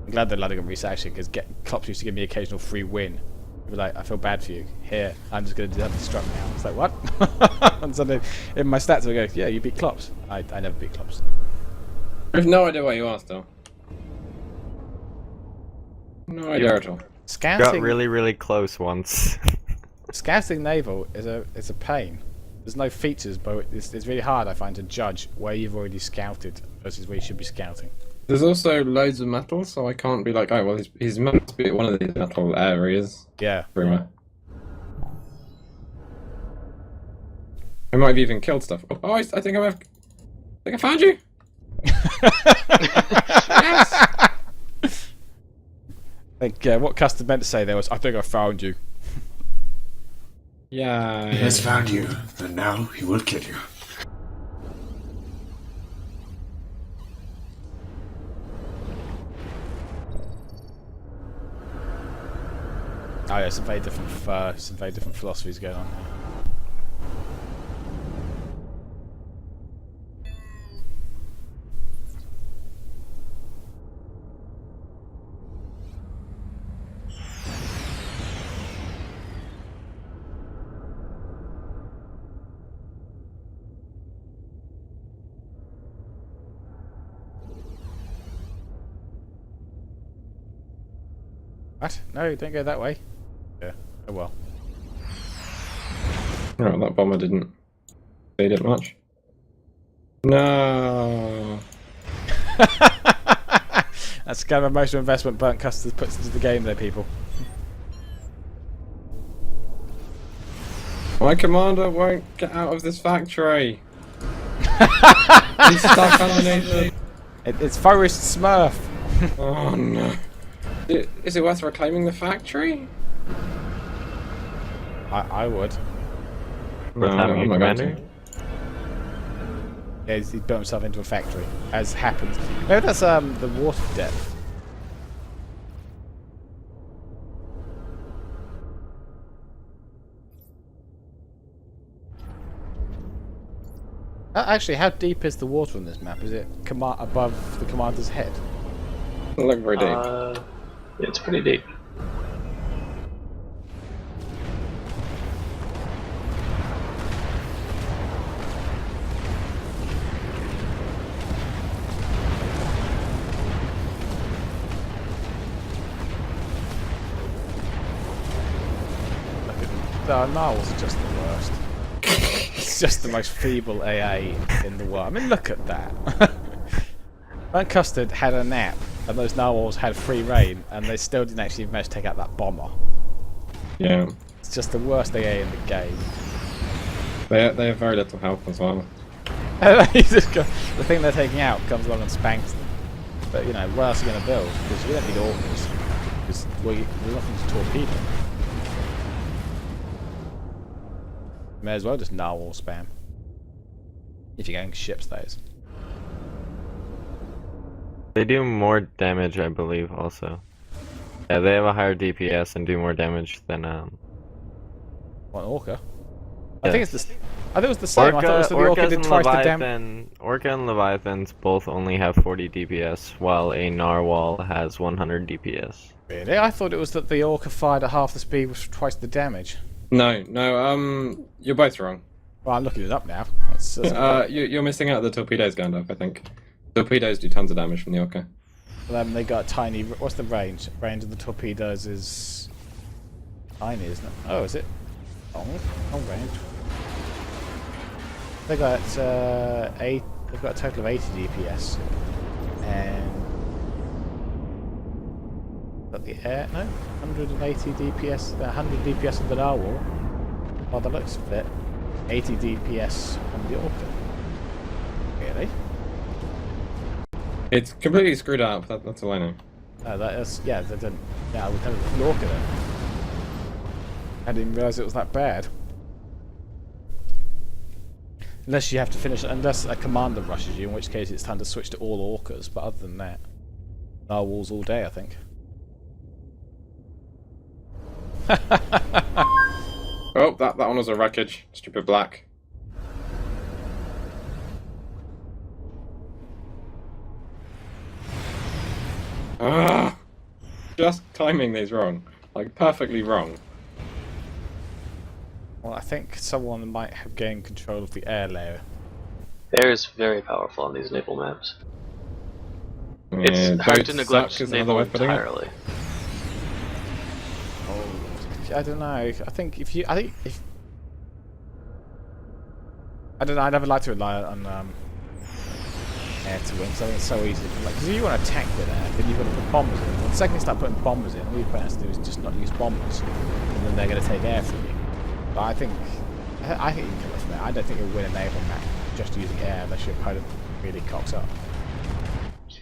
I'm glad the ladder got reset actually, because Clopse used to give me occasional free win. He'd be like, I feel bad for you. Here, I'm just going to destruct now. It's like, what? And suddenly, in my stats, I go, yeah, you beat Clopse. I never beat Clopse. I have no idea where you are still. No idea at all. Got Scouting, really close once. scouting naval is a pain. There's no features, but it's really hard, I find, to judge where you've already scouted versus where you should be scouting. There's also loads of metal, so I can't be like, oh, well, he's meant to be at one of these metal areas. Yeah. Everywhere. I might have even killed stuff. Oh, I think I found you! Yes! Like, what Custard meant to say there was, I think I found you. Yeah. He has found you, and now he will kill you. Oh yeah, some very different philosophies going on here. What? No, don't go that way. Yeah. Oh well. Oh, that bomber didn't feed it much. No. That's the kind of emotional investment burntcustard puts into the game there, people. My commander won't get out of this factory. He's stuck underneath it. It's Forest Smurf. Oh no. Is it worth reclaiming the factory? I would. Worth having a I'm not going commander? to. Yeah, he built himself into a factory, as happens. Maybe that's the water depth. Actually, how deep is the water on this map? Is it above the commander's head? Doesn't look very deep. Yeah, it's pretty deep. The Narwhals are just the worst. It's just the most feeble AA in the world. I mean, look at that. burntcustard had a nap, and those Narwhals had free reign, and they still didn't actually manage to take out that bomber. Yeah. It's just the worst AA in the game. They have very little health as well. You just go, the thing they're taking out comes along and spanks them. But you know, what else are you going to build? Because you don't need orcas. Because there's nothing to torpedo. May as well just narwhal spam. If you're getting ships, that is. They do more damage, I believe, also. Yeah, they have a higher DPS and do more damage than What, orca? I Yes. think it's the. I think it was the same. I thought it was the orca did twice the damage. Orca and Leviathans both only have 40 DPS, while a Narwhal has 100 DPS. Really? I thought it was that the orca fired at half the speed with twice the damage. No, you're both wrong. Well, I'm looking it up now. You're missing out the torpedoes, Gandalf, I think. Torpedoes do tons of damage from the orca. They got a tiny. What's the range? Range of the torpedoes is tiny, isn't it? Oh, is it? Long range. They got eight. They've got a total of 80 DPS, and got the air. No, 180 DPS. 100 DPS on the narwhal. By the looks of it, 80 DPS on the orca. Really? It's completely screwed up. That's all I know. No, that is. Yeah, they didn't. Yeah, I would never put the orca then. I didn't realise it was that bad. Unless you have to finish, unless a commander rushes you, in which case it's time to switch to all orcas. But other than that, narwhals all day, I think. Oh, that one was a wreckage. Stupid black. Ah! Just timing these wrong. Like, perfectly wrong. Well, I think someone might have gained control of the air layer. Air is very powerful on these naval maps. Yeah, It's hard boats to neglect suck is another naval way of putting it. entirely. Oh, I don't know. I think if I don't know. I never like to rely on air to win, because I think it's so easy. Because if you want to attack with air, then you've got to put bombers in. Well, the second you start putting bombers in, all your opponent has to do is just not use bombers, and then they're going to take air from you. But I think you can kill it from air. I don't think you'll win a naval match just using air unless your opponent really cocks up.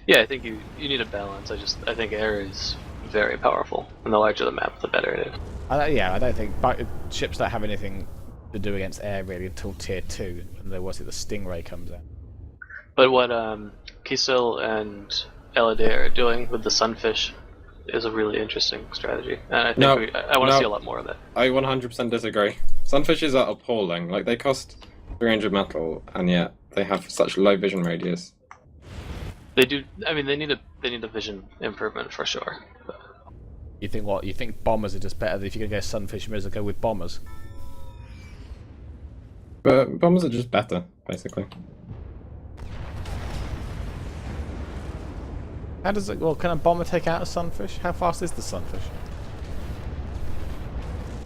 Yeah, I think you need a balance. I think air is very powerful, and the larger the map, the better it is. I don't think ships don't have anything to do against air really until tier 2, and there was the Stingray comes out. But what Kisil and Eladay are doing with the Sunfish is a really interesting strategy, and I think I want to see a lot more of it. I 100% disagree. Sunfishes are appalling. Like, they cost 300 metal, and yet they have such low vision radius. They do. I mean, they need a vision improvement for sure. You think what? You think bombers are just better? If you're gonna go sunfish, you may as well go with bombers. But bombers are just better, basically. How does it? Well, can a bomber take out a sunfish? How fast is the sunfish?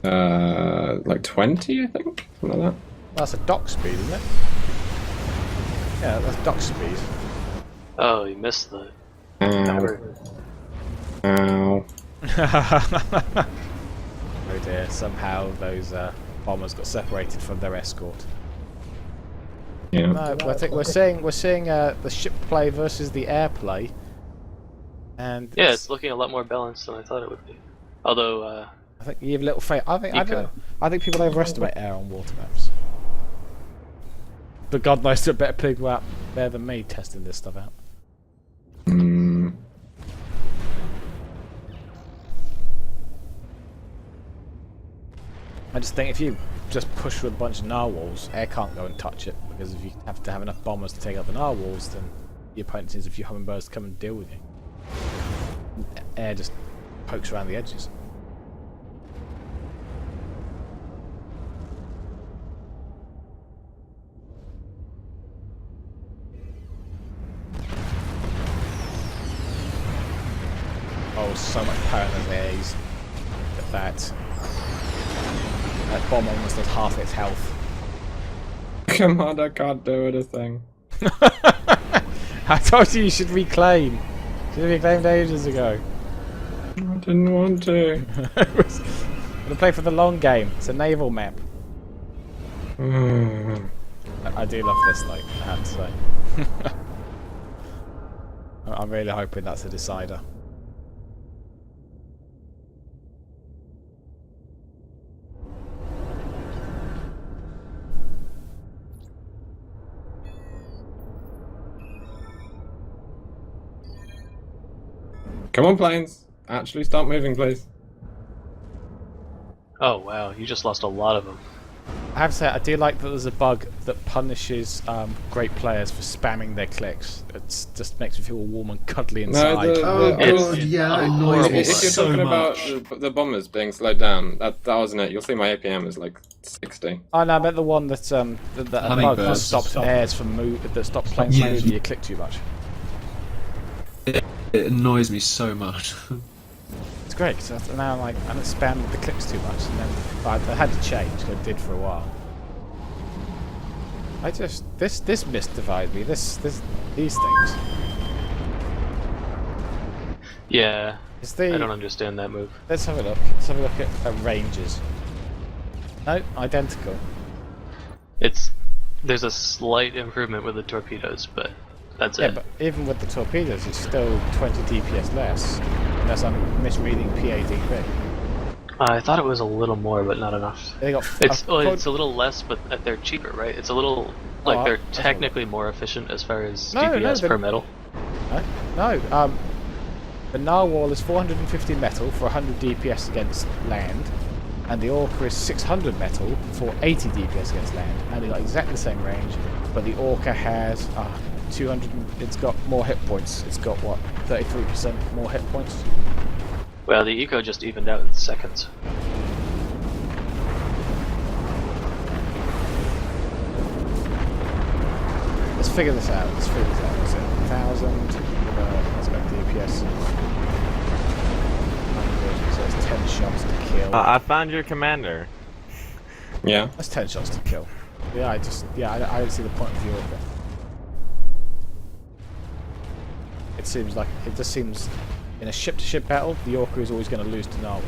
Like 20, I think, something like that. That's a dock speed, isn't it? Yeah, that's dock speed. Oh, you missed the. Ow. Oh dear! Somehow those bombers got separated from their escort. Yeah. No, I think we're seeing the ship play versus the air play, and Yeah, it's looking a lot more balanced than I thought it would be. Although, I think you have a little faith. I don't Eco. know. I think people overestimate air on water maps. But God knows there are better people out there than me testing this stuff out. Mm. I just think if you just push with a bunch of narwhals, air can't go and touch it, because if you have to have enough bombers to take out the narwhals, then your opponent needs a few hummingbirds to come and deal with you. Air just pokes around the edges. Oh, so much power in the A's. Look at that. That bomb almost does half its health. Come on, I can't do it a thing. I told you should reclaim. Should have reclaimed ages ago. I didn't want to. I'm gonna play for the long game. It's a naval map. I do love this, like, I have to say. I'm really hoping that's a decider. Come on, planes. Actually, start moving, please. oh wow, you just lost a lot of them. I have to say, I do like that there's a bug that punishes great players for spamming their clicks. It just makes me feel warm and cuddly inside. Oh It's god, yeah, it horrible. annoys me If you're so talking much. about the bombers being slowed down, that wasn't it. You'll see my APM is like 60. Oh no, I meant the one that a bug that Hummingbirds. stopped airs from that stopped planes from Yeah. moving. You click too much. It annoys me so much. It's great because now I don't spam the clicks too much, and then I had to change. 'Cause I did for a while. I just this mystified me. These things. Yeah, It's the I don't understand that move. Let's have a look. Let's have a look at ranges. No, identical. There's a slight improvement with the torpedoes, but that's Yeah, it. but even with the torpedoes, it's still 20 DPS less. Unless I'm misreading PADP. I thought it was a little more, but not enough. They got. It's a little less, but they're cheaper, right? It's a little like they're that's technically more efficient as far as No, DPS they're- per metal. No. The narwhal is 450 metal for 100 DPS against land, and the orca is 600 metal for 80 DPS against land, and they got exactly the same range. But the orca has 200. It's got more hit points. It's got what 33% more hit points. Well, the eco just evened out in seconds. Let's figure this out. Is it 1,000? Let's go DPS. 100, so it's 10 shots to kill. I found your commander. Yeah. That's 10 shots to kill. Yeah, I don't see the point of the orca. It seems like it just seems in a ship-to-ship battle, the orca is always going to lose to narwhals.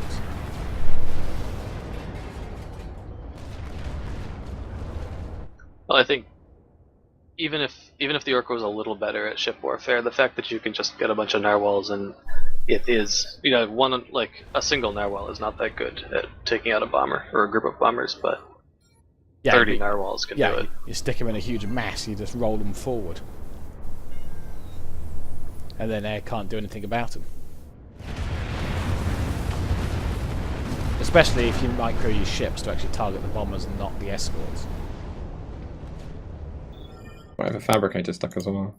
Well, I think even if the orca was a little better at ship warfare, the fact that you can just get a bunch of narwhals and it is, a single narwhal is not that good at taking out a bomber or a group of bombers, but Yeah, 30 narwhals can do it. you stick them in a huge mass, you just roll them forward. And then air can't do anything about them. Especially if you micro your ships to actually target the bombers and not the escorts. I have a fabricator stuck as well.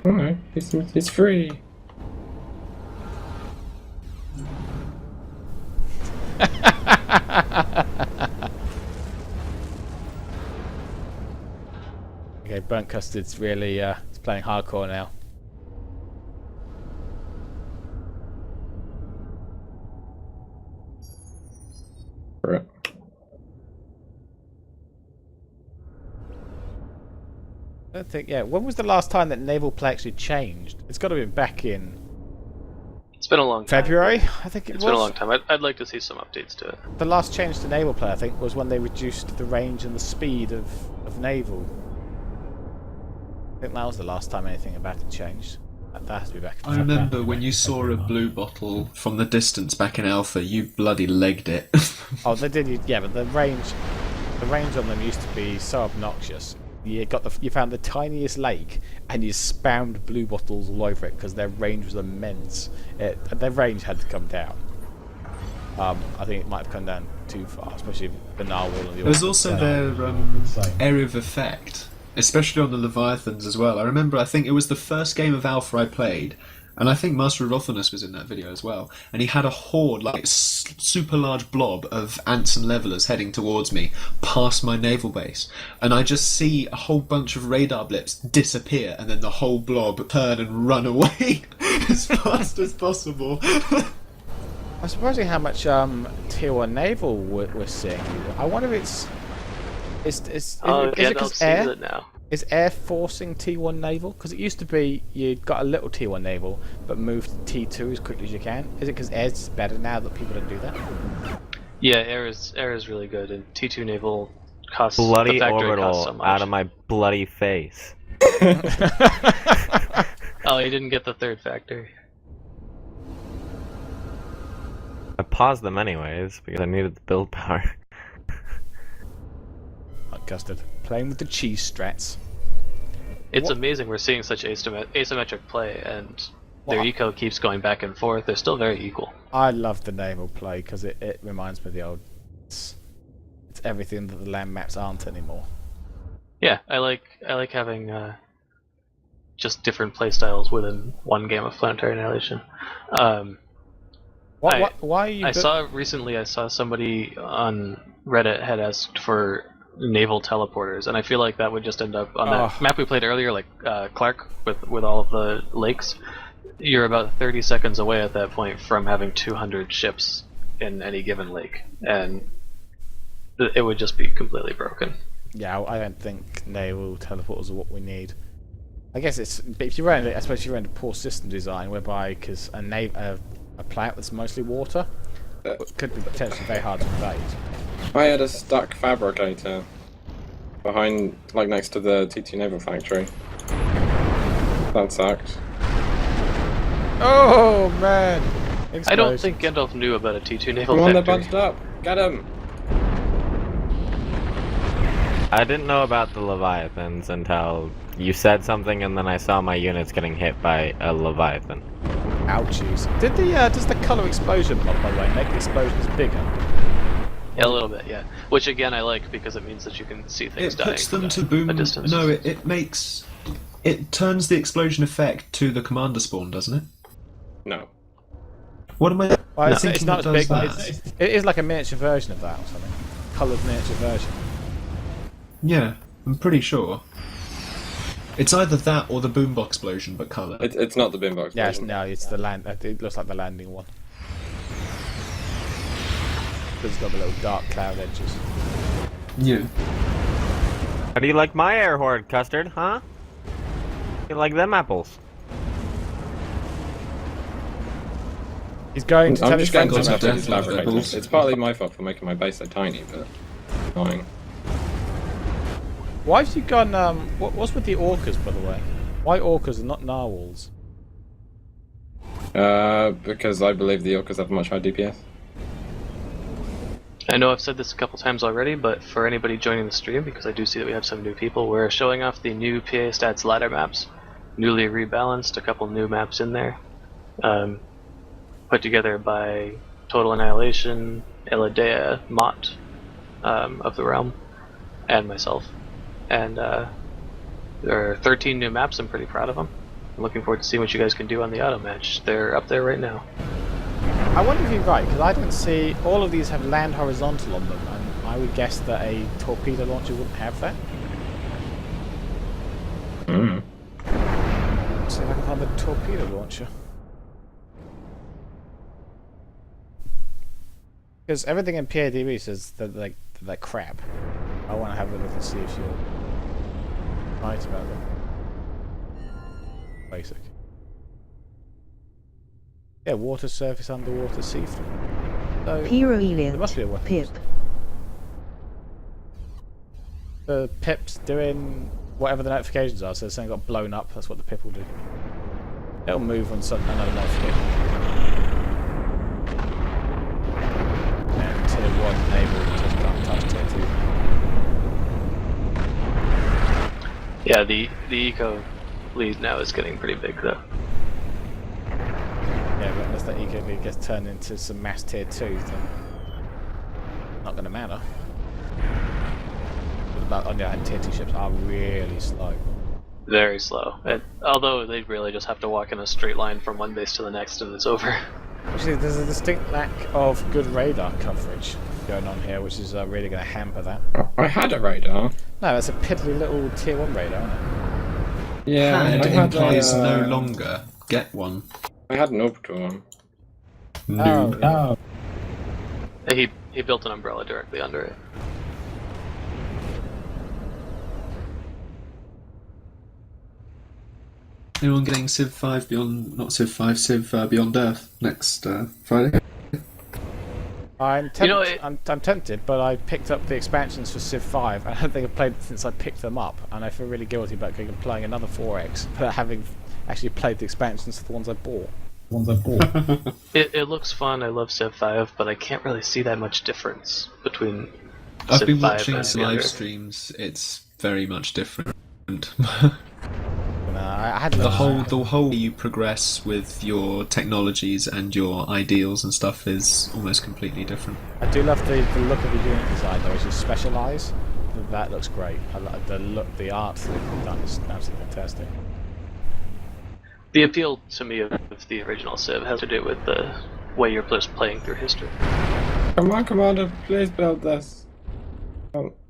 Alright, it's free. Okay, burnt custard's really it's playing hardcore now. Right. I don't think. Yeah, when was the last time that naval play actually changed? It's got to be back in. It's been a long time. February, I think it It's was. been a long time. I'd like to see some updates to it. The last change to naval play, I think, was when they reduced the range and the speed of naval. I think that was the last time anything about it changed. That has to be back. I remember when you saw a blue bottle from the distance back in Alpha, you bloody legged it. Oh, they did. Yeah, but the range on them used to be so obnoxious. You found the tiniest lake, and you spammed blue bottles all over it because their range was immense. Their range had to come down. I think it might have come down too far, especially the narwhal and the. There was also their area of effect, especially on the Leviathans as well. I think it was the first game of Alpha I played, and I think Master of Rothanus was in that video as well, and he had a horde, like super large blob of ants and levelers heading towards me past my naval base, and I just see a whole bunch of radar blips disappear, and then the whole blob turn and run away as fast as possible. I'm surprising how much Tier 1 naval we're seeing. I wonder if is it because air? It now. Is air forcing T1 naval? Because it used to be you got a little T1 naval, but moved to T2 as quickly as you can. Is it because air's better now that people don't do that? Yeah, air is really good, and T2 naval costs Bloody the factory orbital costs so much. out of my bloody face. Oh, you didn't get the third factory. I paused them anyways because I needed the build power. Custard. Playing with the cheese strats. It's amazing we're seeing such asymmetric play, and their eco keeps going back and forth. They're still very equal. I love the naval play because it reminds me of the old. It's everything that the land maps aren't anymore. Yeah, I like having just different play styles within one game of Planetary Annihilation. Why are you? I saw somebody on Reddit had asked for naval teleporters, and I feel like that would just end up on that map we played earlier, like Clark with all of the lakes. You're about 30 seconds away at that point from having 200 ships in any given lake, and it would just be completely broken. Yeah, I don't think naval teleporters are what we need. I guess if you run, I suppose you run a poor system design whereby because a planet that's mostly water could be potentially very hard to invade. I had a stuck fabricator behind, like next to the T2 naval factory. That sucked. Oh man! I don't think Gandalf knew about a T2 naval Come on, they're factory. bunched up. Get him! I didn't know about the Leviathans until you said something, and then I saw my units getting hit by a Leviathan. Ouchies. Does the colour explosion mod, by the way, make the explosions bigger? Yeah, a little bit, yeah. Which again I like because it means that you can see things It dying puts them from to boom. a distance. No, it turns the explosion effect to the commander spawn, doesn't it? No. What am I? Well, it's thinking not it as does big. that? It is like a miniature version of that or something. Coloured miniature version. Yeah, I'm pretty sure. It's either that or the boombox explosion, but colour. It's not the boombox. Yeah, version. it's the land. It looks like the landing one. Because it's got the little dark cloud edges. Yeah. How do you like my air horde, Custard, huh? You like them apples? He's going to I'm tell just his going friends to about death these of fabricators. apples. It's partly my fault for making my base so tiny, but annoying. Why have you gone? What's with the orcas, by the way? Why orcas and not narwhals? Because I believe the orcas have much higher DPS. I know I've said this a couple times already, but for anybody joining the stream, because I do see that we have some new people, we're showing off the new PA stats ladder maps, newly rebalanced, a couple new maps in there, put together by Total Annihilation, Elidea, Mott of the Realm, and myself. And there are 13 new maps. I'm pretty proud of them. I'm looking forward to seeing what you guys can do on the auto match. They're up there right now. I wonder if you're right, because I don't see all of these have land horizontal on them, and I would guess that a torpedo launcher wouldn't have that. Let's see if I can find the torpedo launcher. Because everything in PADB says that they're crap. I want to have a look and see if you're right about them. Basic. Yeah, water surface, underwater, see-through. So Pyroelit. there must be a weapon. Pip. The pip's doing whatever the notifications are, so if something got blown up, that's what the pip will do. It'll move when another notification. And tier 1 enabled, just can't touch tier 2. Yeah, the eco lead now is getting pretty big though. Yeah, but unless that eco lead gets turned into some mass tier 2, then not going to matter. But on the other hand, tier 2 ships are really slow. Very slow. Although they really just have to walk in a straight line from one base to the next and it's over. Actually, there's a distinct lack of good radar coverage going on here, which is really going to hamper that. I had a radar. No, that's a piddly little tier 1 radar, isn't it? Yeah, Had I had implies a, no longer get one. I had an orbital one. No. Oh. He built an umbrella directly under it. Anyone getting Civ 5 Beyond, not Civ 5, Civ Beyond Earth next Friday? I'm tempted, but I picked up the expansions for Civ 5, and I don't think I've played since I picked them up, and I feel really guilty about going and playing another 4X, but having actually played the expansions for the ones I bought. It looks fun, I love Civ 5, but I can't really see that much difference between I've Civ been 5 watching and some the live other. streams. It's very much different. I had the whole way you progress with your technologies and your ideals and stuff is almost completely different. I do love the look of the unit design though, as you specialise. That looks great. I like the look, the art they've done is absolutely fantastic. The appeal to me of the original Civ has to do with the way you're just playing through history. Come on, Commander, please build this.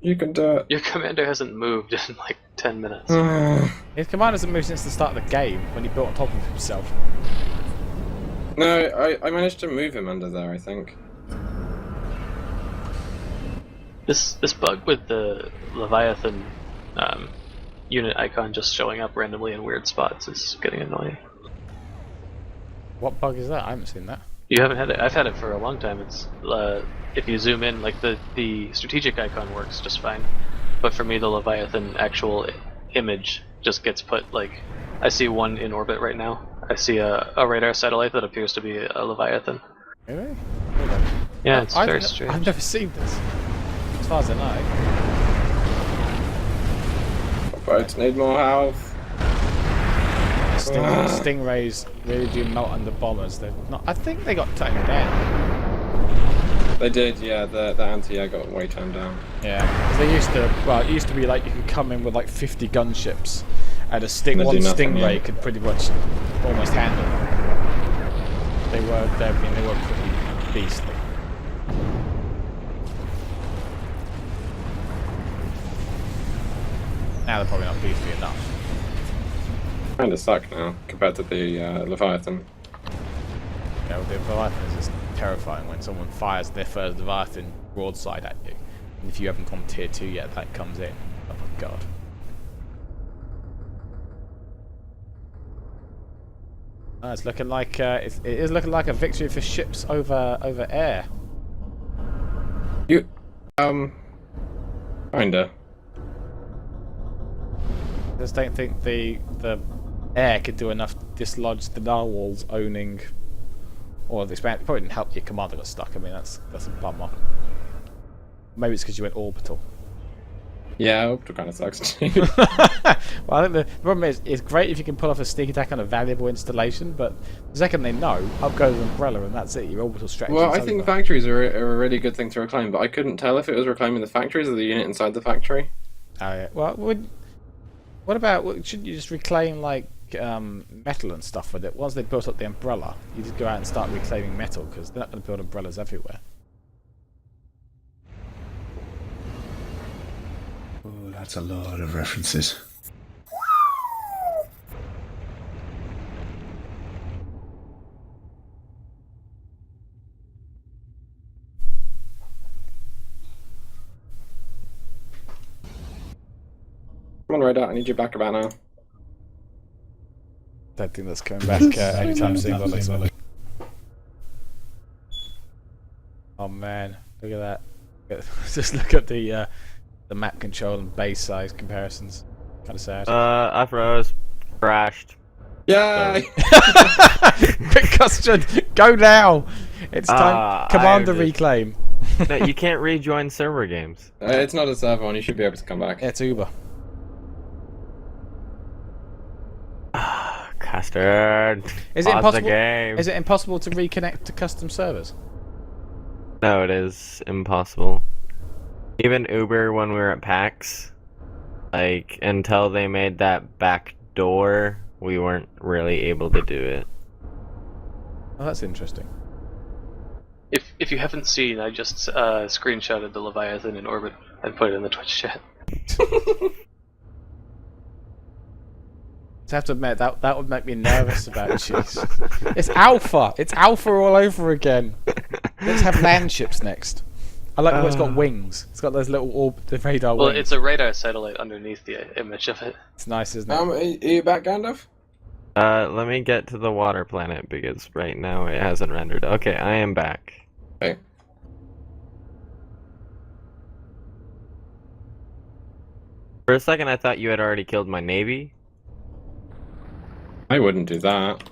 You can do it. Your commander hasn't moved in like 10 minutes. His command hasn't moved since the start of the game, when he built on top of himself. No, I managed to move him under there, I think. This bug with the Leviathan unit icon just showing up randomly in weird spots is getting annoying. What bug is that? I haven't seen that. You haven't had it? I've had it for a long time. It's if you zoom in, like the strategic icon works just fine, but for me the Leviathan actual image just gets put like I see one in orbit right now. I see a radar satellite that appears to be a Leviathan. Really? Yeah, it's very strange. I've never seen this, as far as I know. Boats need more health. Stingrays really do melt under bombers. They're not. I think they got toned down. They did, yeah. The anti-air got way toned down. Yeah, 'cause they used to. Well, it used to be like you could come in with like 50 gunships, and one Stingray could pretty much almost handle them. They were pretty beastly. Now they're probably not beefy enough. Kinda suck now, compared to the Leviathan. Yeah, well, the Leviathan is just terrifying when someone fires their first Leviathan broadside at you. And if you haven't gone tier 2 yet, that comes in. Oh my god. It's looking like it is looking like a victory for ships over air. You, kinda. I just don't think the air could do enough to dislodge the narwhals owning, or the expand. Probably didn't help your commander got stuck. I mean that's a bummer. Maybe it's because you went orbital. Yeah, orbital kind of sucks too. Well, I think the problem is, it's great if you can pull off a sneak attack on a valuable installation, but the second they know, up goes an umbrella and that's it, your orbital strategy. Well, I think factories are a really good thing to reclaim, but I couldn't tell if it was reclaiming the factories or the unit inside the factory. Oh yeah. Well, what about, shouldn't you just reclaim like metal and stuff with it? Once they built up the umbrella, you just go out and start reclaiming metal, because they're not going to build umbrellas everywhere. Oh, that's a lot of references. Come on, Radar, I need you back about now. Don't think that's coming back anytime soon. By the looks of it. Oh man, look at that. Just look at the map control and base size comparisons. Kind of sad. I froze. Crashed. Yay! Quick custard, go now! It's time. Commander I just- reclaim. No, you can't rejoin server games. It's not a server one, you should be able to come back. Yeah, it's Uber. Custard. Is it Pause impossible? the game. Is it impossible to reconnect to custom servers? No, it is impossible. Even Uber, when we were at PAX, like, until they made that back door, we weren't really able to do it. Oh, that's interesting. If you haven't seen, I just screenshotted the Leviathan in orbit and put it in the Twitch chat. I have to admit that would make me nervous about cheese. It's alpha. It's alpha all over again. Let's have land ships next. I like how it's got wings. It's got those little the radar Well, wings. it's a radar satellite underneath the image of it. It's nice, isn't it? Are you back, Gandalf? Let me get to the water planet because right now it hasn't rendered. Okay, I am back. Okay. For a second, I thought you had already killed my navy. I wouldn't do that.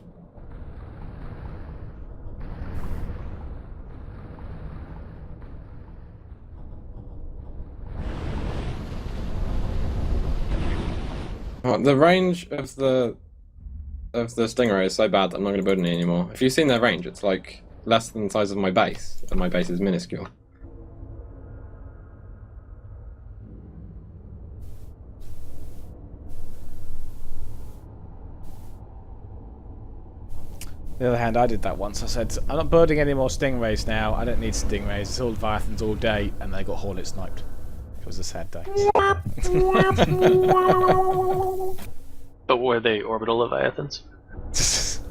Well, the range of the Stingray is so bad that I'm not going to build any anymore. If you've seen their range, it's like less than the size of my base, and my base is minuscule. On the other hand, I did that once. I said, I'm not building any more Stingrays now. I don't need Stingrays. It's all Leviathans all day, and they got Hornet sniped. It was a sad day. But were they orbital Leviathans?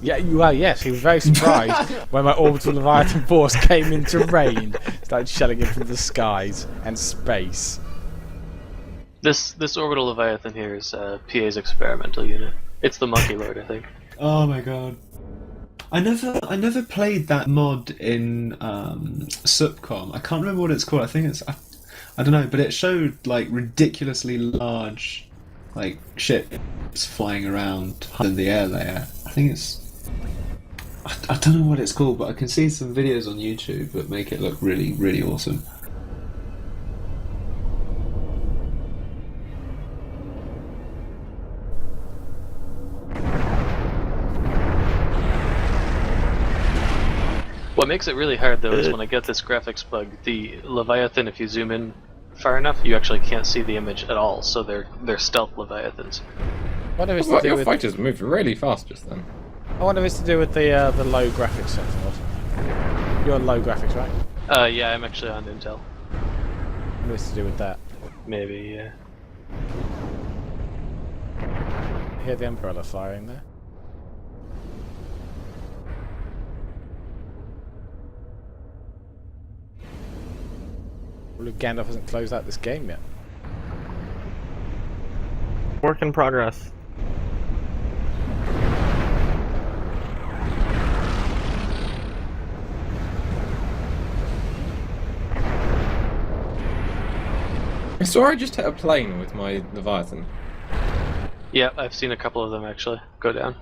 Yeah, yes, he was very surprised when my orbital Leviathan force came into rain, started shelling him from the skies and space. This orbital Leviathan here is PA's experimental unit. It's the Monkey Lord, I think. Oh my god. I never played that mod in Supcom. I can't remember what it's called. I think it's I don't know, but it showed like ridiculously large like ships flying around in the air layer. I think it's I don't know what it's called, but I can see some videos on YouTube that make it look really, really awesome. What makes it really hard though is when I get this graphics bug, the Leviathan, if you zoom in far enough, you actually can't see the image at all, so they're stealth Leviathans. I wonder if it's to Well, do your with, fighters moved really fast just then. I wonder if it's to do with the low graphics setting or something. You're on low graphics, right? Yeah, I'm actually on Intel. I wonder if it's to do with that. Maybe, yeah. I hear the Umbrella firing there. Well, if Gandalf hasn't closed out this game yet. Work in progress. I saw I just hit a plane with my Leviathan. Yeah, I've seen a couple of them actually go down.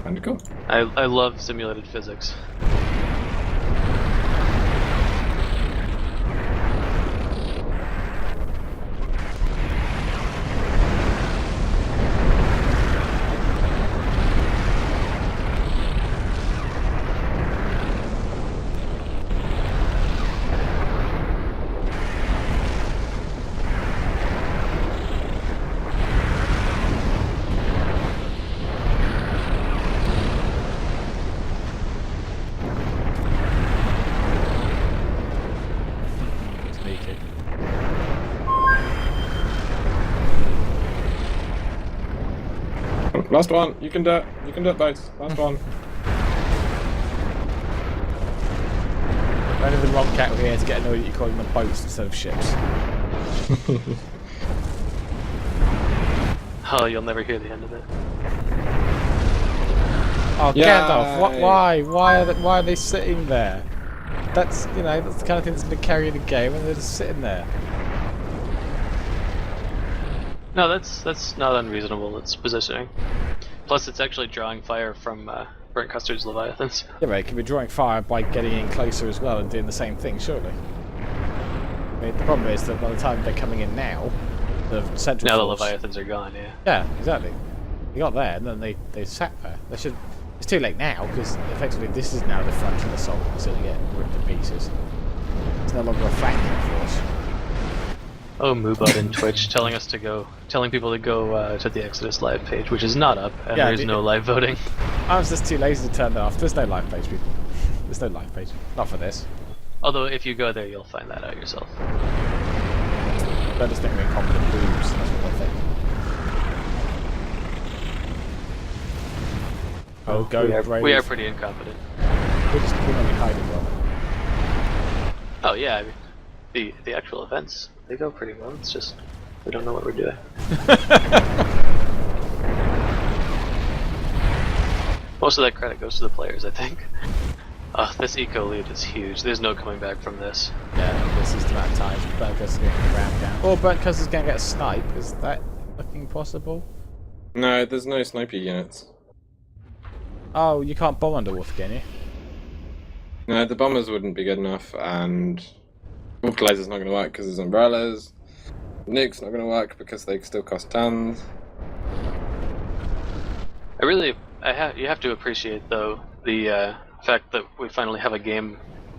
Kinda cool. I love simulated physics. Sneaky. Last one. You can do it. You can do it, both. Last one. Only the wrong cat here to get annoyed that you call them boats instead of ships. Oh, you'll never hear the end of it. Oh, Yay. Gandalf, why? Why are they sitting there? that's you know that's the kind of thing that's going to carry the game, and they're just sitting there. No, that's not unreasonable. It's positioning. Plus, it's actually drawing fire from burnt custard's leviathans. Yeah, but it can be drawing fire by getting in closer as well and doing the same thing, surely. I mean, the problem is that by the time they're coming in now, the central Now the force, leviathans are gone. Yeah. yeah, exactly. They got there, and then they sat there. They should. It's too late now because effectively this is now the front of the assault until they get ripped to pieces. It's no longer a flanking force. Oh, Moobot and Twitch telling people to go to the eXodus live page, which is not up, and Yeah, there's no live voting. I was just too lazy to turn that off. There's no live page, people. There's no live page. Not for this. Although, if you go there, you'll find that out yourself. They're just thinking we're incompetent boobs. That's what they think. Oh, go brave. We are pretty incompetent. We're just we're not hiding well. Oh yeah, I mean, the actual events, they go pretty well. It's just we don't know what we're doing. Most of that credit goes to the players, I think. This eco lead is huge. There's no coming back from this. Yeah, this is the amount of times Burntcustard's going to ramp down. Or Burntcustard's going to get a snipe. Is that looking possible? No, there's no sniper units. Oh, you can't bomb underwater, can you? No, the bombers wouldn't be good enough, and water laser's not going to work because there's umbrellas. Nuke's not going to work because they still cost tons. You have to appreciate though the fact that we finally have a game,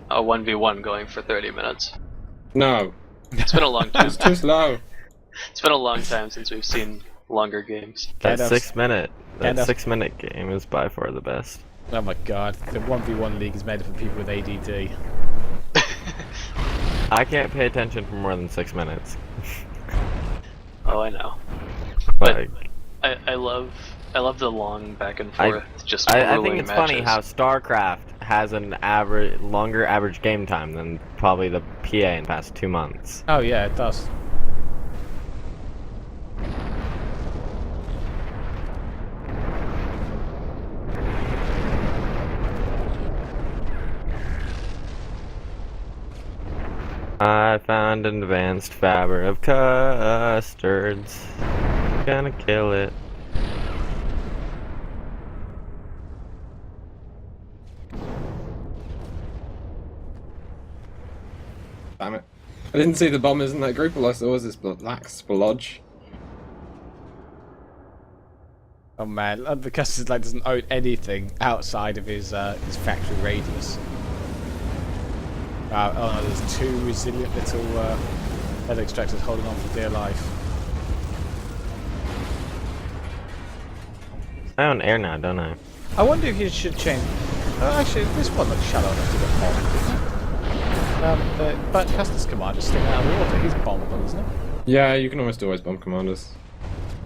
a 1v1 going for 30 minutes. No, It's been a long time. it's too slow. It's been a long time since we've seen longer games. That Gandalf's- 6 minute, that Gandalf- 6 minute game is by far the best. Oh my god, the 1v1 league is made up of people with ADD. I can't pay attention for more than 6 minutes. Oh, I know. But Like, I love the long back and forth. I think it's funny how StarCraft has an longer average game time than probably the PA in the past 2 months. Oh yeah, it does. I found an advanced fabric of custards. Gonna kill it. Damn it. I didn't see the bombers in that group, all I saw was this black splodge. Oh man, the Custard like doesn't own anything outside of his factory radius. Oh no, there's two resilient little leather extractors holding on for dear life. I own air now, don't I? I wonder if you should change. Oh, actually, this one looks shallow enough to get bombed. But Custard's commander is sticking out of the water. He's bombable, isn't he? Yeah, you can almost always bomb commanders.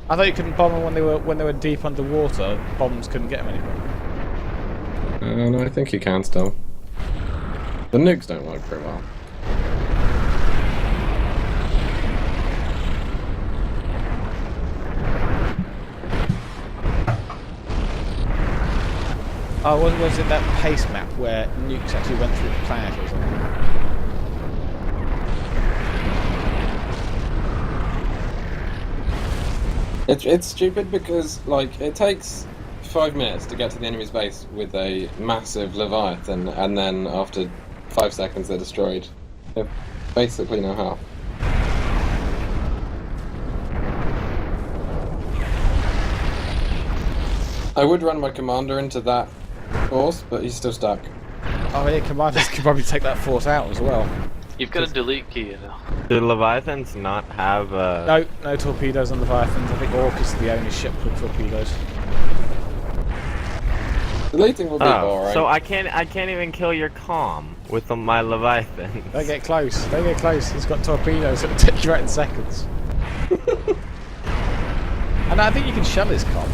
I thought you couldn't bomb them when they were deep underwater. Bombs couldn't get them anywhere. No, I think you can still. The nukes don't work very well. Oh, was it that pace map where nukes actually went through the planet or something? It's stupid because, like, it takes 5 minutes to get to the enemy's base with a massive Leviathan, and then after 5 seconds they're destroyed. They basically no help. I would run my commander into that force, but he's still stuck. Oh yeah, commanders could probably take that force out as well. You've got a delete key, you know. Do Leviathans not have No torpedoes on Leviathans. I think Orc is the only ship with torpedoes. Deleting will be boring. so I can't even kill your comm with my Leviathan. Don't get close. Don't get close. He's got torpedoes that'll take you out in seconds. And I think you can shell his comm.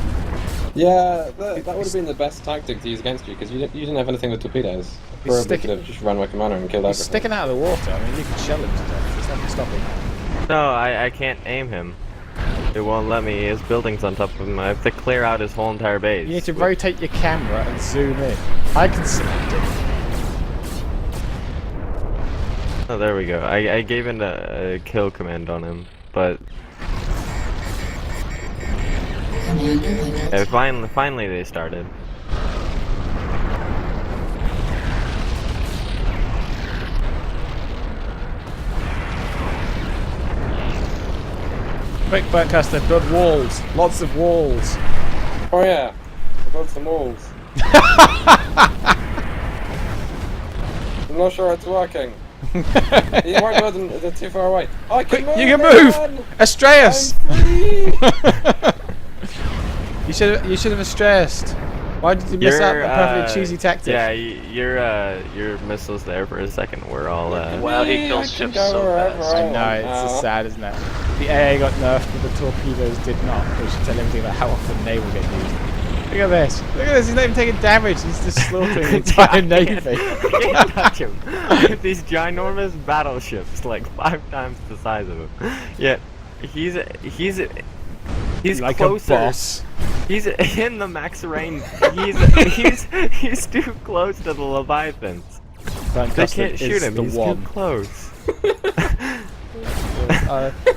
Yeah, that would have been the best tactic to use against you, because you didn't have anything with torpedoes. Probably could have just run my commander and killed He's everything. sticking out of the water. I mean, you can shell him to death. There's nothing stopping him. No, I can't aim him. It won't let me. His building's on top of him. I have to clear out his whole entire base. You need to rotate your camera and zoom in. I can see it. Oh, there we go. I gave in a kill command on him, but finally they started. Quick, burntcustard, build walls. Lots of walls. Oh yeah, I built some walls. I'm not sure it's working. You might build them, they're too far away. I can move! You can move! Again! Astreus! I'm free! You should have Astreus. Why did you miss out on a perfectly cheesy tactic? Yeah, your missiles there for a second were all. Wow, he kills I can ships go so wherever fast. I know, it's so sad, isn't it? The AA got nerfed, but the torpedoes did not. We should tell everything about how often they will get used. Look at this. Look at this. He's not even taking damage. He's just slaughtering the entire navy. I can't touch him. With these ginormous battleships, like 5 times the size of him. Yet he's like closer. a boss. He's in the max range. He's too close to the Leviathans. They can't shoot him. He's too close.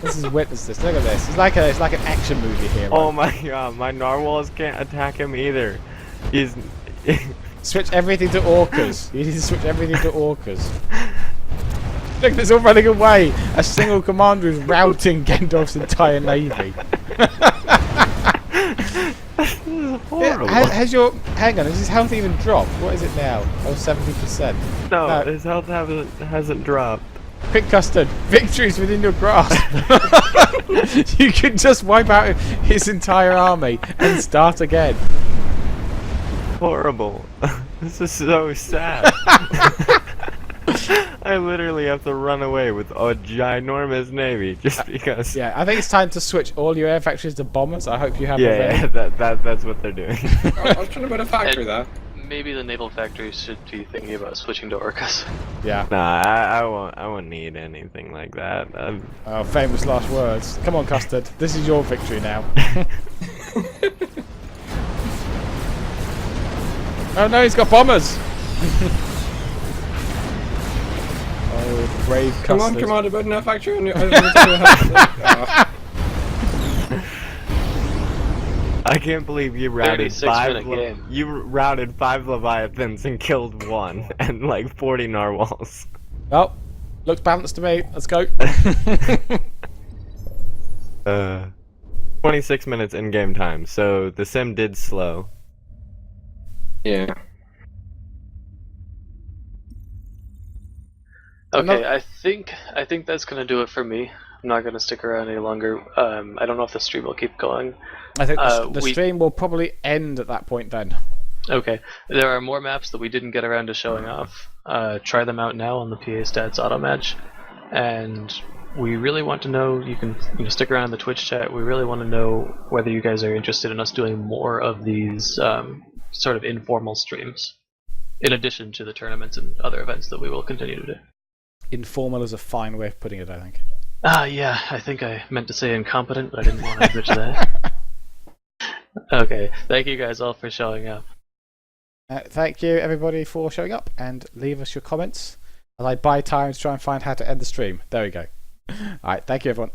This is witness this. Look at this. It's like an action movie here. Oh my god, my narwhals can't attack him either. He's Switch everything to orcas. You need to switch everything to orcas. Look, it's all running away. A single commander is routing Gandalf's entire navy. this is horrible. Has your hang on? Has his health even dropped? What is it now? Oh, 70%. No, his health hasn't dropped. Quick custard, victories within your grasp. You could just wipe out his entire army and start again. Horrible. This is so sad. I literally have to run away with a ginormous navy just because. Yeah, I think it's time to switch all your air factories to bombers. I hope you have. Yeah, that's what they're doing. I was trying to build a factory there. Maybe the naval factories should be thinking about switching to orcas. Yeah. Nah, I won't need anything like that. Oh, famous last words. Come on, Custard. This is your victory now. Oh no, he's got bombers. Oh, brave Custard. Come on, Commander, building a factory on your own. I can't believe you routed 36-minute game. You routed 5 Leviathans and killed 1 and like 40 narwhals. Oh, looks balanced to me. Let's go. 26 minutes in game time, so the sim did slow. Yeah. Okay, I think that's gonna do it for me. I'm not gonna stick around any longer. I don't know if the stream will keep going. I think the stream will probably end at that point then. Okay, there are more maps that we didn't get around to showing off. Try them out now on the PA Stats auto match, and we really want to know. You can stick around in the Twitch chat. We really want to know whether you guys are interested in us doing more of these sort of informal streams, in addition to the tournaments and other events that we will continue to do. Informal is a fine way of putting it, I think. Yeah, I think I meant to say incompetent, but I didn't want to admit to that. Okay, thank you guys all for showing up. Thank you everybody for showing up, and leave us your comments as I buy time to try and find how to end the stream. There we go. Alright, thank you everyone.